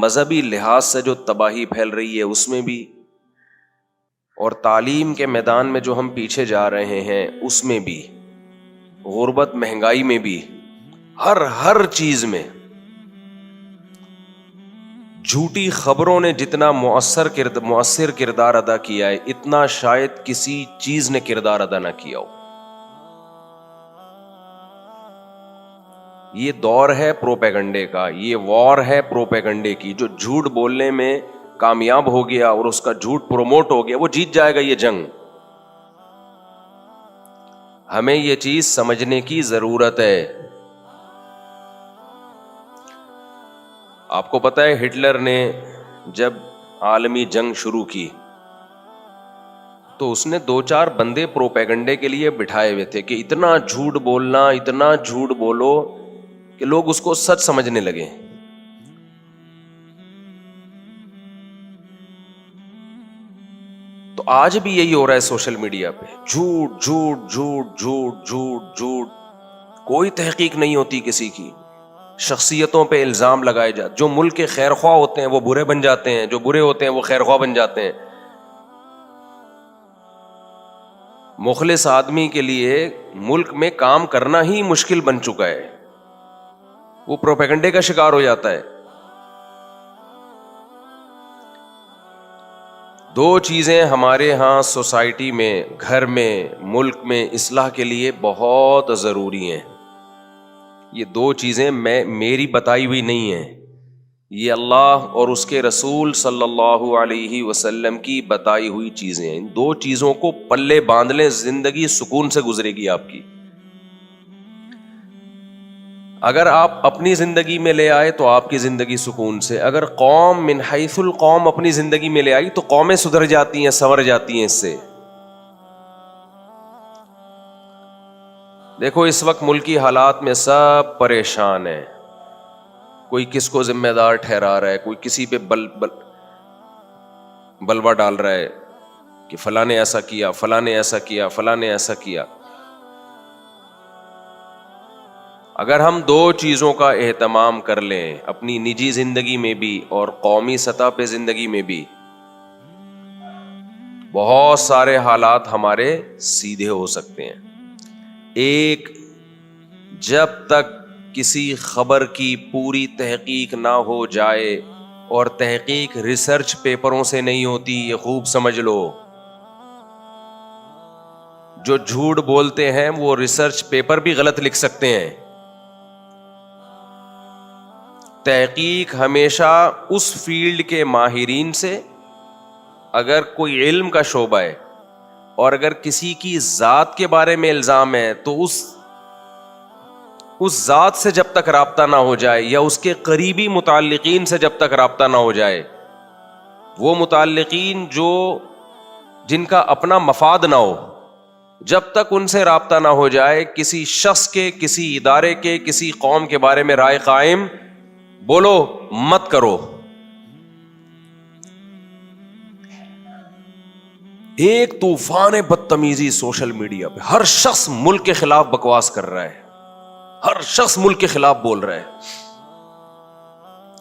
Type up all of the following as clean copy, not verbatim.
مذہبی لحاظ سے جو تباہی پھیل رہی ہے اس میں بھی، اور تعلیم کے میدان میں جو ہم پیچھے جا رہے ہیں اس میں بھی، غربت مہنگائی میں بھی، ہر چیز میں جھوٹی خبروں نے جتنا مؤثر کردار ادا کیا ہے اتنا شاید کسی چیز نے کردار ادا نہ کیا ہو۔ یہ دور ہے پروپیگنڈے کا، یہ وار ہے پروپیگنڈے کی۔ جو جھوٹ بولنے میں کامیاب ہو گیا اور اس کا جھوٹ پروموٹ ہو گیا وہ جیت جائے گا یہ جنگ۔ ہمیں یہ چیز سمجھنے کی ضرورت ہے۔ آپ کو پتہ ہے ہٹلر نے جب عالمی جنگ شروع کی تو اس نے 2-4 بندے پروپیگنڈے کے لیے بٹھائے ہوئے تھے کہ اتنا جھوٹ بولنا، اتنا جھوٹ بولو کہ لوگ اس کو سچ سمجھنے لگے۔ تو آج بھی یہی ہو رہا ہے سوشل میڈیا پہ، جھوٹ جھوٹ جھوٹ جھوٹ جھوٹ جھوٹ، کوئی تحقیق نہیں ہوتی کسی کی، شخصیتوں پہ الزام لگائے جاتے، جو ملک کے خیر خواہ ہوتے ہیں وہ برے بن جاتے ہیں، جو برے ہوتے ہیں وہ خیر خواہ بن جاتے ہیں۔ مخلص آدمی کے لیے ملک میں کام کرنا ہی مشکل بن چکا ہے، وہ پروپیگنڈے کا شکار ہو جاتا ہے۔ 2 چیزیں ہمارے ہاں سوسائٹی میں، گھر میں، ملک میں اصلاح کے لیے بہت ضروری ہیں۔ یہ 2 چیزیں میری بتائی ہوئی نہیں ہیں، یہ اللہ اور اس کے رسول صلی اللہ علیہ وسلم کی بتائی ہوئی چیزیں ہیں۔ ان 2 چیزوں کو پلے باندھ لیں، زندگی سکون سے گزرے گی آپ کی۔ اگر آپ اپنی زندگی میں لے آئے تو آپ کی زندگی سکون سے، اگر قوم من حیث القوم اپنی زندگی میں لے آئی تو قومیں سدھر جاتی ہیں، سنور جاتی ہیں اس سے۔ دیکھو اس وقت ملکی حالات میں سب پریشان ہیں، کوئی کس کو ذمہ دار ٹھہرا رہا ہے، کوئی کسی پہ بلوا ڈال رہا ہے کہ فلاں نے ایسا کیا، فلاں نے ایسا کیا، فلاں نے ایسا کیا۔ اگر ہم 2 چیزوں کا اہتمام کر لیں، اپنی نجی زندگی میں بھی اور قومی سطح پہ زندگی میں بھی، بہت سارے حالات ہمارے سیدھے ہو سکتے ہیں۔ ایک، جب تک کسی خبر کی پوری تحقیق نہ ہو جائے، اور تحقیق ریسرچ پیپروں سے نہیں ہوتی، یہ خوب سمجھ لو۔ جو جھوٹ بولتے ہیں وہ ریسرچ پیپر بھی غلط لکھ سکتے ہیں۔ تحقیق ہمیشہ اس فیلڈ کے ماہرین سے، اگر کوئی علم کا شعبہ ہے اور اگر کسی کی ذات کے بارے میں الزام ہے تو اس ذات سے جب تک رابطہ نہ ہو جائے، یا اس کے قریبی متعلقین سے جب تک رابطہ نہ ہو جائے، وہ متعلقین جن کا اپنا مفاد نہ ہو، جب تک ان سے رابطہ نہ ہو جائے، کسی شخص کے، کسی ادارے کے، کسی قوم کے بارے میں رائے قائم بولو مت کرو۔ ایک طوفان بدتمیزی سوشل میڈیا پہ، ہر شخص ملک کے خلاف بکواس کر رہا ہے، ہر شخص ملک کے خلاف بول رہا ہے۔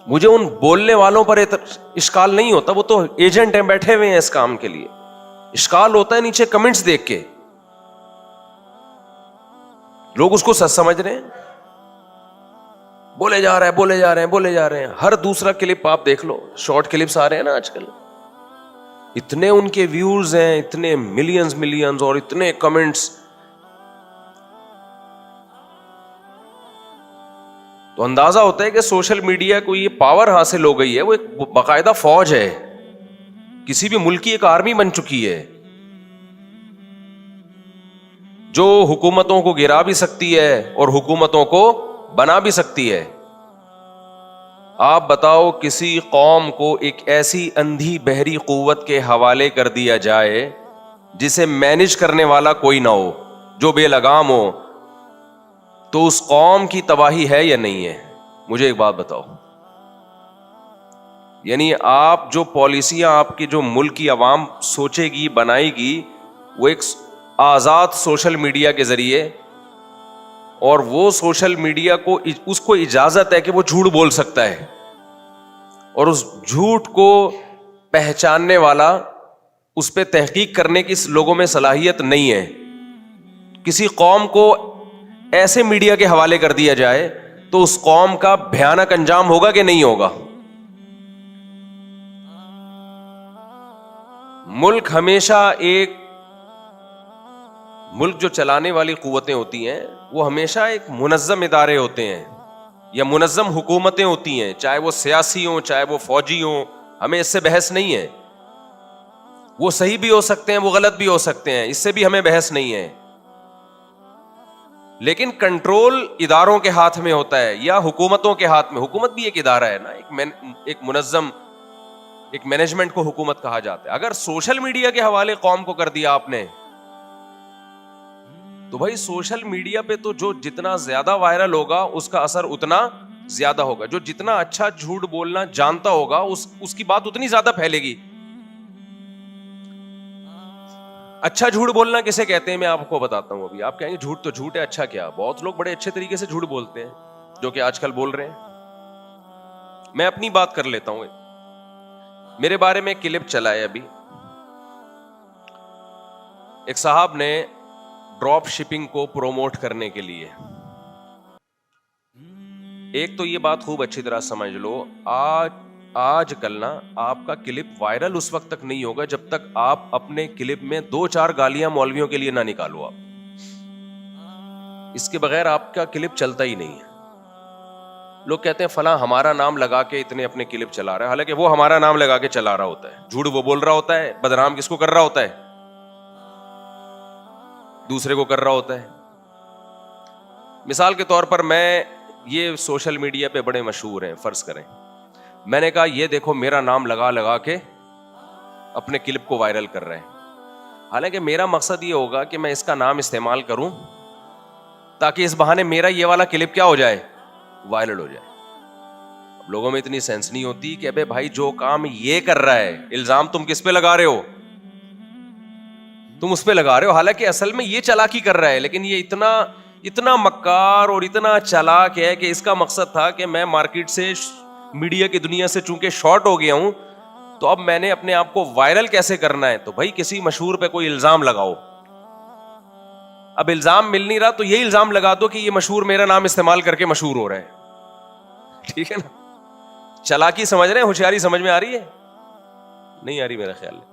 مجھے ان بولنے والوں پر اشکال نہیں ہوتا، وہ تو ایجنٹ ہیں، بیٹھے ہوئے ہیں اس کام کے لیے۔ اشکال ہوتا ہے نیچے کمنٹس دیکھ کے، لوگ اس کو سچ سمجھ رہے ہیں، بولے جا رہے ہیں، بولے جا رہے ہیں، بولے جا رہے ہیں۔ ہر دوسرا کلپ آپ دیکھ لو، شارٹ کلپس آ رہے ہیں نا آج کل، اتنے ان کے ویوز ہیں، اتنے ملینز اور اتنے کمنٹس۔ تو اندازہ ہوتا ہے کہ سوشل میڈیا کو یہ پاور حاصل ہو گئی ہے، وہ ایک باقاعدہ فوج ہے، کسی بھی ملک کی ایک آرمی بن چکی ہے، جو حکومتوں کو گرا بھی سکتی ہے اور حکومتوں کو بنا بھی سکتی ہے۔ آپ بتاؤ کسی قوم کو ایک ایسی اندھی بحری قوت کے حوالے کر دیا جائے جسے مینج کرنے والا کوئی نہ ہو، جو بے لگام ہو، تو اس قوم کی تباہی ہے یا نہیں ہے؟ مجھے ایک بات بتاؤ۔ یعنی آپ جو پالیسیاں آپ کی جو ملک کی عوام سوچے گی، بنائے گی، وہ ایک آزاد سوشل میڈیا کے ذریعے، اور وہ سوشل میڈیا کو اس کو اجازت ہے کہ وہ جھوٹ بول سکتا ہے، اور اس جھوٹ کو پہچاننے والا، اس پہ تحقیق کرنے کی لوگوں میں صلاحیت نہیں ہے. کسی قوم کو ایسے میڈیا کے حوالے کر دیا جائے تو اس قوم کا بھیانک انجام ہوگا کہ نہیں ہوگا. ملک ہمیشہ ملک جو چلانے والی قوتیں ہوتی ہیں وہ ہمیشہ ایک منظم ادارے ہوتے ہیں یا منظم حکومتیں ہوتی ہیں، چاہے وہ سیاسی ہوں چاہے وہ فوجی ہوں. ہمیں اس سے بحث نہیں ہے، وہ صحیح بھی ہو سکتے ہیں وہ غلط بھی ہو سکتے ہیں، اس سے بھی ہمیں بحث نہیں ہے. لیکن کنٹرول اداروں کے ہاتھ میں ہوتا ہے یا حکومتوں کے ہاتھ میں. حکومت بھی ایک ادارہ ہے نا، ایک منظم، ایک مینجمنٹ کو حکومت کہا جاتا ہے. اگر سوشل میڈیا کے حوالے قوم کو کر دیا آپ نے تو بھائی سوشل میڈیا پہ تو جو جتنا زیادہ وائرل ہوگا اس کا اثر اتنا زیادہ ہوگا. جو جتنا اچھا جھوٹ بولنا جانتا ہوگا اس کی بات اتنی زیادہ پھیلے گی. اچھا جھوٹ بولنا کسے کہتے ہیں میں آپ کو بتاتا ہوں. ابھی آپ کہیں گے جھوٹ تو جھوٹ ہے، اچھا کیا؟ بہت لوگ بڑے اچھے طریقے سے جھوٹ بولتے ہیں جو کہ آج کل بول رہے ہیں. میں اپنی بات کر لیتا ہوں. میرے بارے میں کلپ چلا ہے ابھی، ایک صاحب نے ڈراپ شپنگ کو پروموٹ کرنے کے لیے. ایک تو یہ بات خوب اچھی طرح سمجھ لو، آج کل نا آپ کا کلپ وائرل اس وقت تک نہیں ہوگا جب تک آپ اپنے کلپ میں 2-4 گالیاں مولویوں کے لیے نہ نکالو. آپ اس کے بغیر آپ کا کلپ چلتا ہی نہیں ہے. لوگ کہتے ہیں فلاں ہمارا نام لگا کے اتنے اپنے کلپ چلا رہا ہے، حالانکہ وہ ہمارا نام لگا کے چلا رہا ہوتا ہے. جھوٹ وہ بول رہا ہوتا ہے، بدنام کس کو کر رہا ہوتا ہے؟ دوسرے کو کر رہا ہوتا ہے. مثال کے طور پر میں یہ سوشل میڈیا پہ بڑے مشہور ہیں، فرض کریں میں نے کہا یہ دیکھو میرا نام لگا کے اپنے کلپ کو وائرل کر رہے ہیں. حالانکہ میرا مقصد یہ ہوگا کہ میں اس کا نام استعمال کروں تاکہ اس بہانے میرا یہ والا کلپ کیا ہو جائے، وائرل ہو جائے. اب لوگوں میں اتنی سینس نہیں ہوتی کہ ابے بھائی جو کام یہ کر رہا ہے الزام تم کس پہ لگا رہے ہو؟ تم اس پہ لگا رہے ہو، حالانکہ اصل میں یہ چالاکی کر رہا ہے. لیکن یہ اتنا مکار اور اتنا چالاک ہے کہ اس کا مقصد تھا کہ میں مارکیٹ سے، میڈیا کی دنیا سے چونکہ شارٹ ہو گیا ہوں تو اب میں نے اپنے آپ کو وائرل کیسے کرنا ہے. تو بھائی کسی مشہور پہ کوئی الزام لگاؤ. اب الزام مل نہیں رہا تو یہ الزام لگا دو کہ یہ مشہور میرا نام استعمال کر کے مشہور ہو رہا ہے. ٹھیک ہے نا؟ چالاکی سمجھ رہے ہیں؟ ہوشیاری سمجھ میں آ رہی ہے؟ نہیں آ رہی میرا خیال ہے.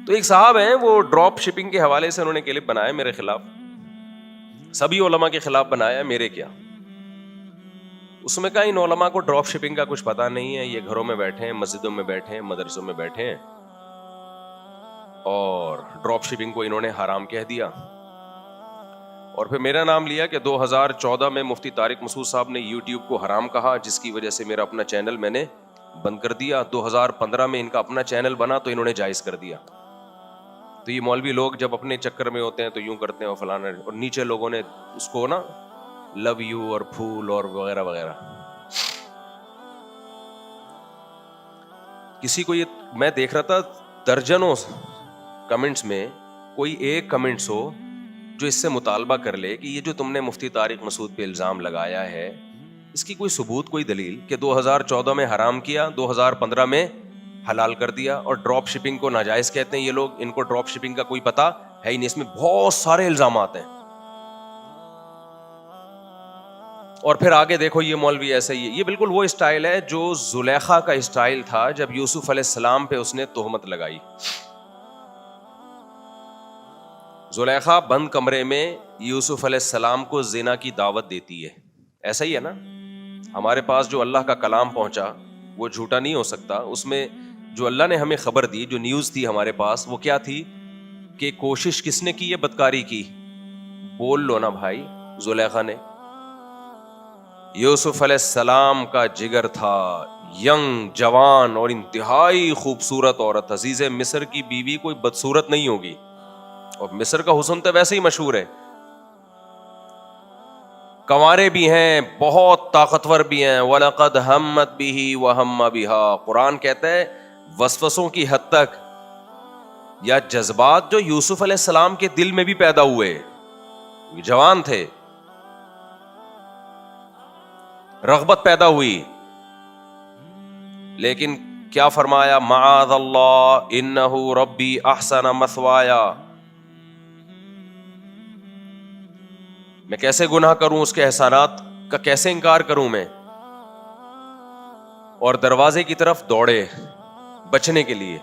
تو ایک صاحب ہیں وہ ڈراپ شپنگ کے حوالے سے انہوں نے کلپ بنایا میرے خلاف. سبھی علماء کے خلاف بنایا، میرے کیا. اس میں کہا ان علماء کو ڈراپ شپنگ کا کچھ پتا نہیں ہے، یہ گھروں میں بیٹھے ہیں، مسجدوں میں بیٹھے ہیں، مدرسوں میں بیٹھے ہیں اور ڈراپ شپنگ کو انہوں نے حرام کہہ دیا. اور پھر میرا نام لیا کہ 2014 میں مفتی طارق مسعود صاحب نے یوٹیوب کو حرام کہا، جس کی وجہ سے میرا اپنا چینل میں نے بند کر دیا. 2015 میں ان کا اپنا چینل بنا تو انہوں نے جائز کر دیا. تو یہ مولوی لوگ جب اپنے چکر میں ہوتے ہیں تو یوں کرتے ہیں اور فلانا، اور نیچے لوگوں نے اس کو نا لو یو اور پھول اور وغیرہ وغیرہ. کسی کو یہ میں دیکھ رہا تھا درجنوں کمنٹس میں کوئی ایک کمنٹس ہو جو اس سے مطالبہ کر لے کہ یہ جو تم نے مفتی طارق مسعود پہ الزام لگایا ہے اس کی کوئی ثبوت، کوئی دلیل کہ 2014 میں حرام کیا، 2015 میں حلال کر دیا. اور ڈراپ شپنگ کو ناجائز کہتے ہیں یہ لوگ، ان کو ڈراپ شپنگ کا کوئی پتہ ہے ہی نہیں. اس میں بہت سارے الزامات ہیں. اور پھر آگے دیکھو یہ مولوی ایسا ہی ہے. یہ بالکل وہ اسٹائل ہے جو زلیخا کا اسٹائل تھا جب یوسف علیہ السلام پہ اس نے تہمت لگائی. زلیخا بند کمرے میں یوسف علیہ السلام کو زنا کی دعوت دیتی ہے. ایسا ہی ہے نا، ہمارے پاس جو اللہ کا کلام پہنچا وہ جھوٹا نہیں ہو سکتا. اس میں جو اللہ نے ہمیں خبر دی، جو نیوز تھی ہمارے پاس، وہ کیا تھی کہ کوشش کس نے کی ہے بدکاری کی؟ بول لو نا بھائی. زلیخا نے. یوسف علیہ السلام کا جگر تھا، ینگ، جوان اور انتہائی خوبصورت عورت. عزیز مصر کی بیوی کوئی بدصورت نہیں ہوگی، اور مصر کا حسن تو ویسے ہی مشہور ہے. کنوارے بھی ہیں، بہت طاقتور بھی ہیں. وَلَقَدْ هَمَّتْ بِهِ وَهَمَّ بِهَا. قرآن کہتا ہے وسوسوں کی حد تک یا جذبات جو یوسف علیہ السلام کے دل میں بھی پیدا ہوئے، جوان تھے. رغبت پیدا ہوئی. لیکن کیا فرمایا؟ معاذ اللہ انہ ربی احسن مثوایا. میں کیسے گناہ کروں، اس کے احسانات کا کیسے انکار کروں میں؟ اور دروازے کی طرف دوڑے بچنے کے لیے.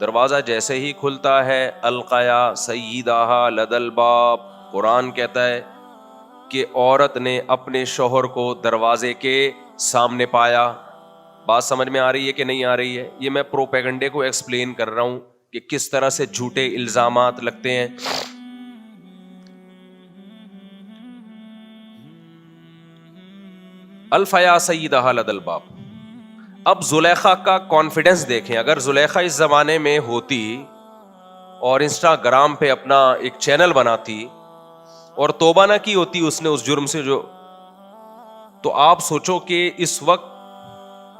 دروازہ جیسے ہی کھلتا ہے القیا سیدہا لدى الباب، قرآن کہتا ہے کہ عورت نے اپنے شوہر کو دروازے کے سامنے پایا. بات سمجھ میں آ رہی ہے کہ نہیں آ رہی ہے؟ یہ میں پروپیگنڈے کو ایکسپلین کر رہا ہوں کہ کس طرح سے جھوٹے الزامات لگتے ہیں. الفیا سیدہا لدى الباب. اب زلیخا کا کانفیڈنس دیکھیں. اگر زلیخا اس زمانے میں ہوتی اور انسٹاگرام پہ اپنا ایک چینل بناتی اور توبہ نہ کی ہوتی اس نے اس جرم سے جو، تو آپ سوچو کہ اس وقت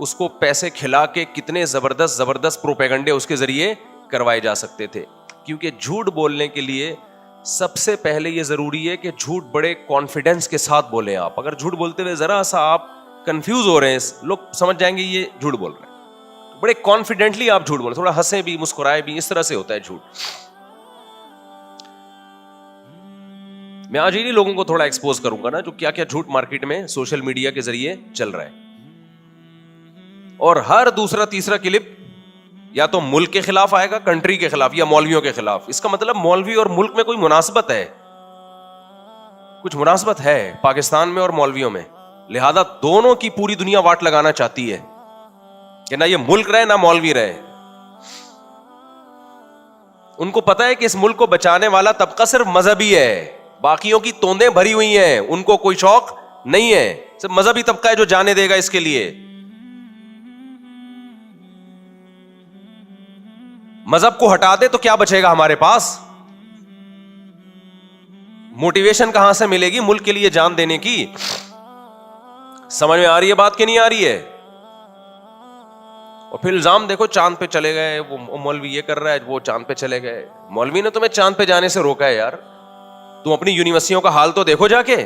اس کو پیسے کھلا کے کتنے زبردست پروپیگنڈے اس کے ذریعے کروائے جا سکتے تھے. کیونکہ جھوٹ بولنے کے لیے سب سے پہلے یہ ضروری ہے کہ جھوٹ بڑے کانفیڈنس کے ساتھ بولیں. آپ اگر جھوٹ بولتے ہوئے ذرا سا آپ کنفیوز ہو رہے ہیں، لوگ سمجھ جائیں گے یہ جھوٹ بول رہے ہیں. بڑے کانفیڈنٹلی آپ جھوٹ بولیں، تھوڑا ہنسیں بھی مسکرائے بھی، اس طرح سے ہوتا ہے جھوٹ. میں آج ہی لوگوں کو تھوڑا ایکسپوز کروں گا نا جو کیا کیا جھوٹ مارکیٹ میں سوشل میڈیا کے ذریعے چل رہا ہے. اور ہر دوسرا تیسرا کلپ یا تو ملک کے خلاف آئے گا، کنٹری کے خلاف، یا مولویوں کے خلاف. اس کا مطلب مولوی اور ملک میں کوئی مناسبت ہے، کچھ مناسبت ہے پاکستان میں اور مولویوں میں. لہذا دونوں کی پوری دنیا واٹ لگانا چاہتی ہے کہ نہ یہ ملک رہے نہ مولوی رہے. ان کو پتا ہے کہ اس ملک کو بچانے والا طبقہ صرف مذہبی ہے، باقیوں کی توندیں بھری ہوئی ہیں، ان کو کوئی شوق نہیں ہے. صرف مذہبی طبقہ ہے جو جانے دے گا اس کے لیے. مذہب کو ہٹا دے تو کیا بچے گا ہمارے پاس؟ موٹیویشن کہاں سے ملے گی ملک کے لیے جان دینے کی؟ سمجھ میں آ رہی ہے بات کہ نہیں آ رہی ہے؟ اور پھر الزام دیکھو، چاند پہ چلے گئے، وہ مولوی یہ کر رہا ہے، وہ چاند پہ چلے گئے. مولوی نے تمہیں چاند پہ جانے سے روکا ہے یار؟ تم اپنی یونیورسٹیوں کا حال تو دیکھو جا کے.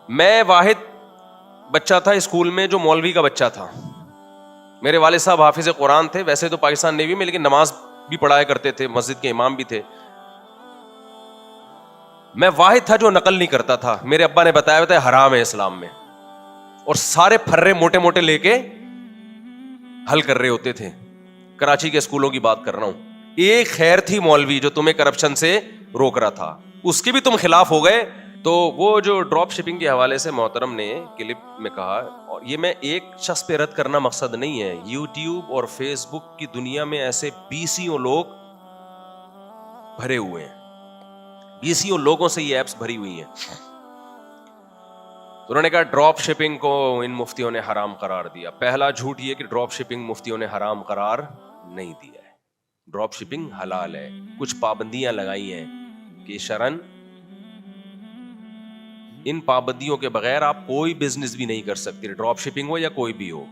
میں واحد بچہ تھا اسکول میں جو مولوی کا بچہ تھا. میرے والد صاحب حافظ قرآن تھے، ویسے تو پاکستان نیوی میں، لیکن نماز بھی پڑھایا کرتے تھے، مسجد کے امام بھی تھے. میں واحد تھا جو نقل نہیں کرتا تھا. میرے ابا نے بتایا ہوتا ہے حرام ہے اسلام میں، اور سارے پھرے موٹے موٹے لے کے حل کر رہے ہوتے تھے. کراچی کے اسکولوں کی بات کر رہا ہوں. ایک خیر تھی مولوی جو تمہیں کرپشن سے روک رہا تھا، اس کے بھی تم خلاف ہو گئے. تو وہ جو ڈراپ شپنگ کے حوالے سے محترم نے کلپ میں کہا، اور یہ میں ایک شخص پہ رد کرنا مقصد نہیں ہے، یوٹیوب اور فیس بک کی دنیا میں ایسے بیسیوں لوگ بھرے ہوئے ہیں، بیسیوں لوگوں سے یہ ایپس بھری ہوئی ہیں. تو انہوں نے کہا ڈراپ شپنگ کو ان مفتیوں نے حرام قرار دیا. پہلا جھوٹ یہ کہ ڈراپ شپنگ مفتیوں نے حرام قرار نہیں دیا ہے. ڈراپ شپنگ حلال ہے. کچھ پابندیاں لگائی ہیں کہ شرعن ان پابندیوں کے بغیر آپ کوئی بزنس بھی نہیں کر سکتے، ڈراپ شپنگ ہو یا کوئی بھی ہو.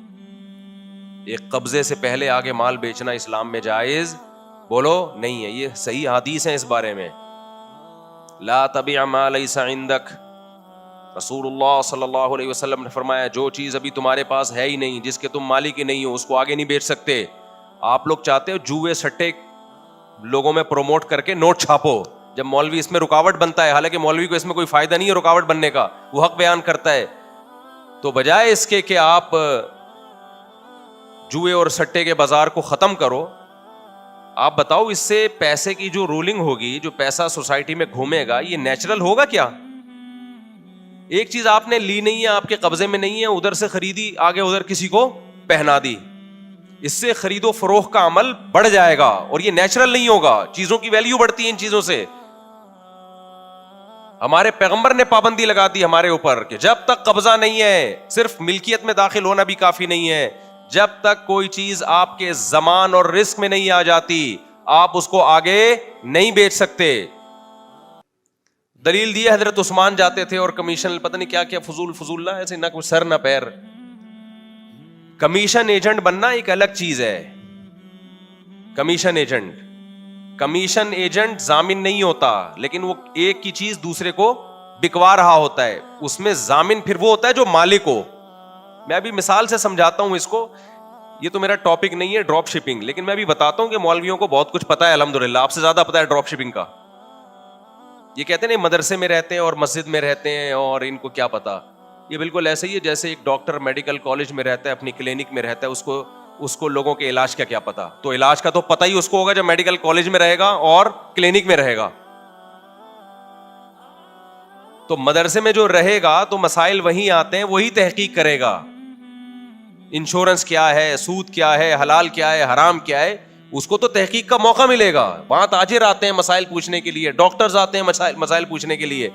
ایک قبضے سے پہلے آگے مال بیچنا اسلام میں جائز بولو نہیں ہے. یہ صحیح حدیث ہے اس بارے میں. لا تبع ما لیس عندک، رسول اللہ صلی اللہ علیہ وسلم نے فرمایا جو چیز ابھی تمہارے پاس ہے ہی نہیں، جس کے تم مالک ہی نہیں ہو، اس کو آگے نہیں بیچ سکتے. آپ لوگ چاہتے ہو جوئے سٹے لوگوں میں پروموٹ کر کے نوٹ چھاپو، جب مولوی اس میں رکاوٹ بنتا ہے، حالانکہ مولوی کو اس میں کوئی فائدہ نہیں ہے رکاوٹ بننے کا، وہ حق بیان کرتا ہے. تو بجائے اس کے کہ آپ جوئے اور سٹے کے بازار کو ختم کرو، آپ بتاؤ اس سے پیسے کی جو رولنگ ہوگی، جو پیسہ سوسائٹی میں گھومے گا، یہ نیچرل ہوگا کیا؟ ایک چیز آپ نے لی نہیں ہے، آپ کے قبضے میں نہیں ہے، ادھر سے خریدی، آگے ادھر کسی کو پہنا دی، اس سے خرید و فروخت کا عمل بڑھ جائے گا، اور یہ نیچرل نہیں ہوگا. چیزوں کی ویلیو بڑھتی ہے ان چیزوں سے. ہمارے پیغمبر نے پابندی لگا دی ہمارے اوپر کہ جب تک قبضہ نہیں ہے، صرف ملکیت میں داخل ہونا بھی کافی نہیں ہے، جب تک کوئی چیز آپ کے زمان اور رزق میں نہیں آ جاتی، آپ اس کو آگے نہیں بیچ سکتے. دلیل دی حضرت عثمان جاتے تھے اور کمیشن پتہ نہیں کیا کیا فضول نہ ایسے، نہ کوئی سر نہ پیر. کمیشن ایجنٹ بننا ایک الگ چیز ہے. کمیشن ایجنٹ ضامن نہیں ہوتا، لیکن وہ ایک کی چیز دوسرے کو بکوا رہا ہوتا ہے, اس میں ضامن پھر وہ ہوتا ہے جو مالک ہو. میں ابھی مثال سے سمجھاتا ہوں اس کو, یہ تو میرا ٹاپک نہیں ہے ڈراپ شپنگ, لیکن میں ابھی بتاتا ہوں کہ مولویوں کو بہت کچھ پتا ہے الحمدللہ, آپ سے زیادہ پتا ہے ڈراپ شپنگ کا. یہ کہتے ہیں مدرسے میں رہتے ہیں اور مسجد میں رہتے ہیں اور ان کو کیا پتا. یہ بالکل ایسے ہی ہے جیسے ایک ڈاکٹر میڈیکل کالج میں رہتا ہے, اپنی کلینک میں رہتا ہے, اس کو لوگوں کے علاج کا کیا پتا. تو علاج کا تو پتہ ہی اس کو ہوگا جب میڈیکل کالج میں رہے گا اور کلینک میں رہے گا. تو مدرسے میں جو رہے گا تو مسائل وہیں آتے ہیں, وہی تحقیق کرے گا. انشورنس کیا ہے, سود کیا ہے, حلال کیا ہے, حرام کیا ہے, اس کو تو تحقیق کا موقع ملے گا. وہاں تاجر آتے ہیں مسائل پوچھنے کے لیے, ڈاکٹرز آتے ہیں مسائل پوچھنے کے لیے.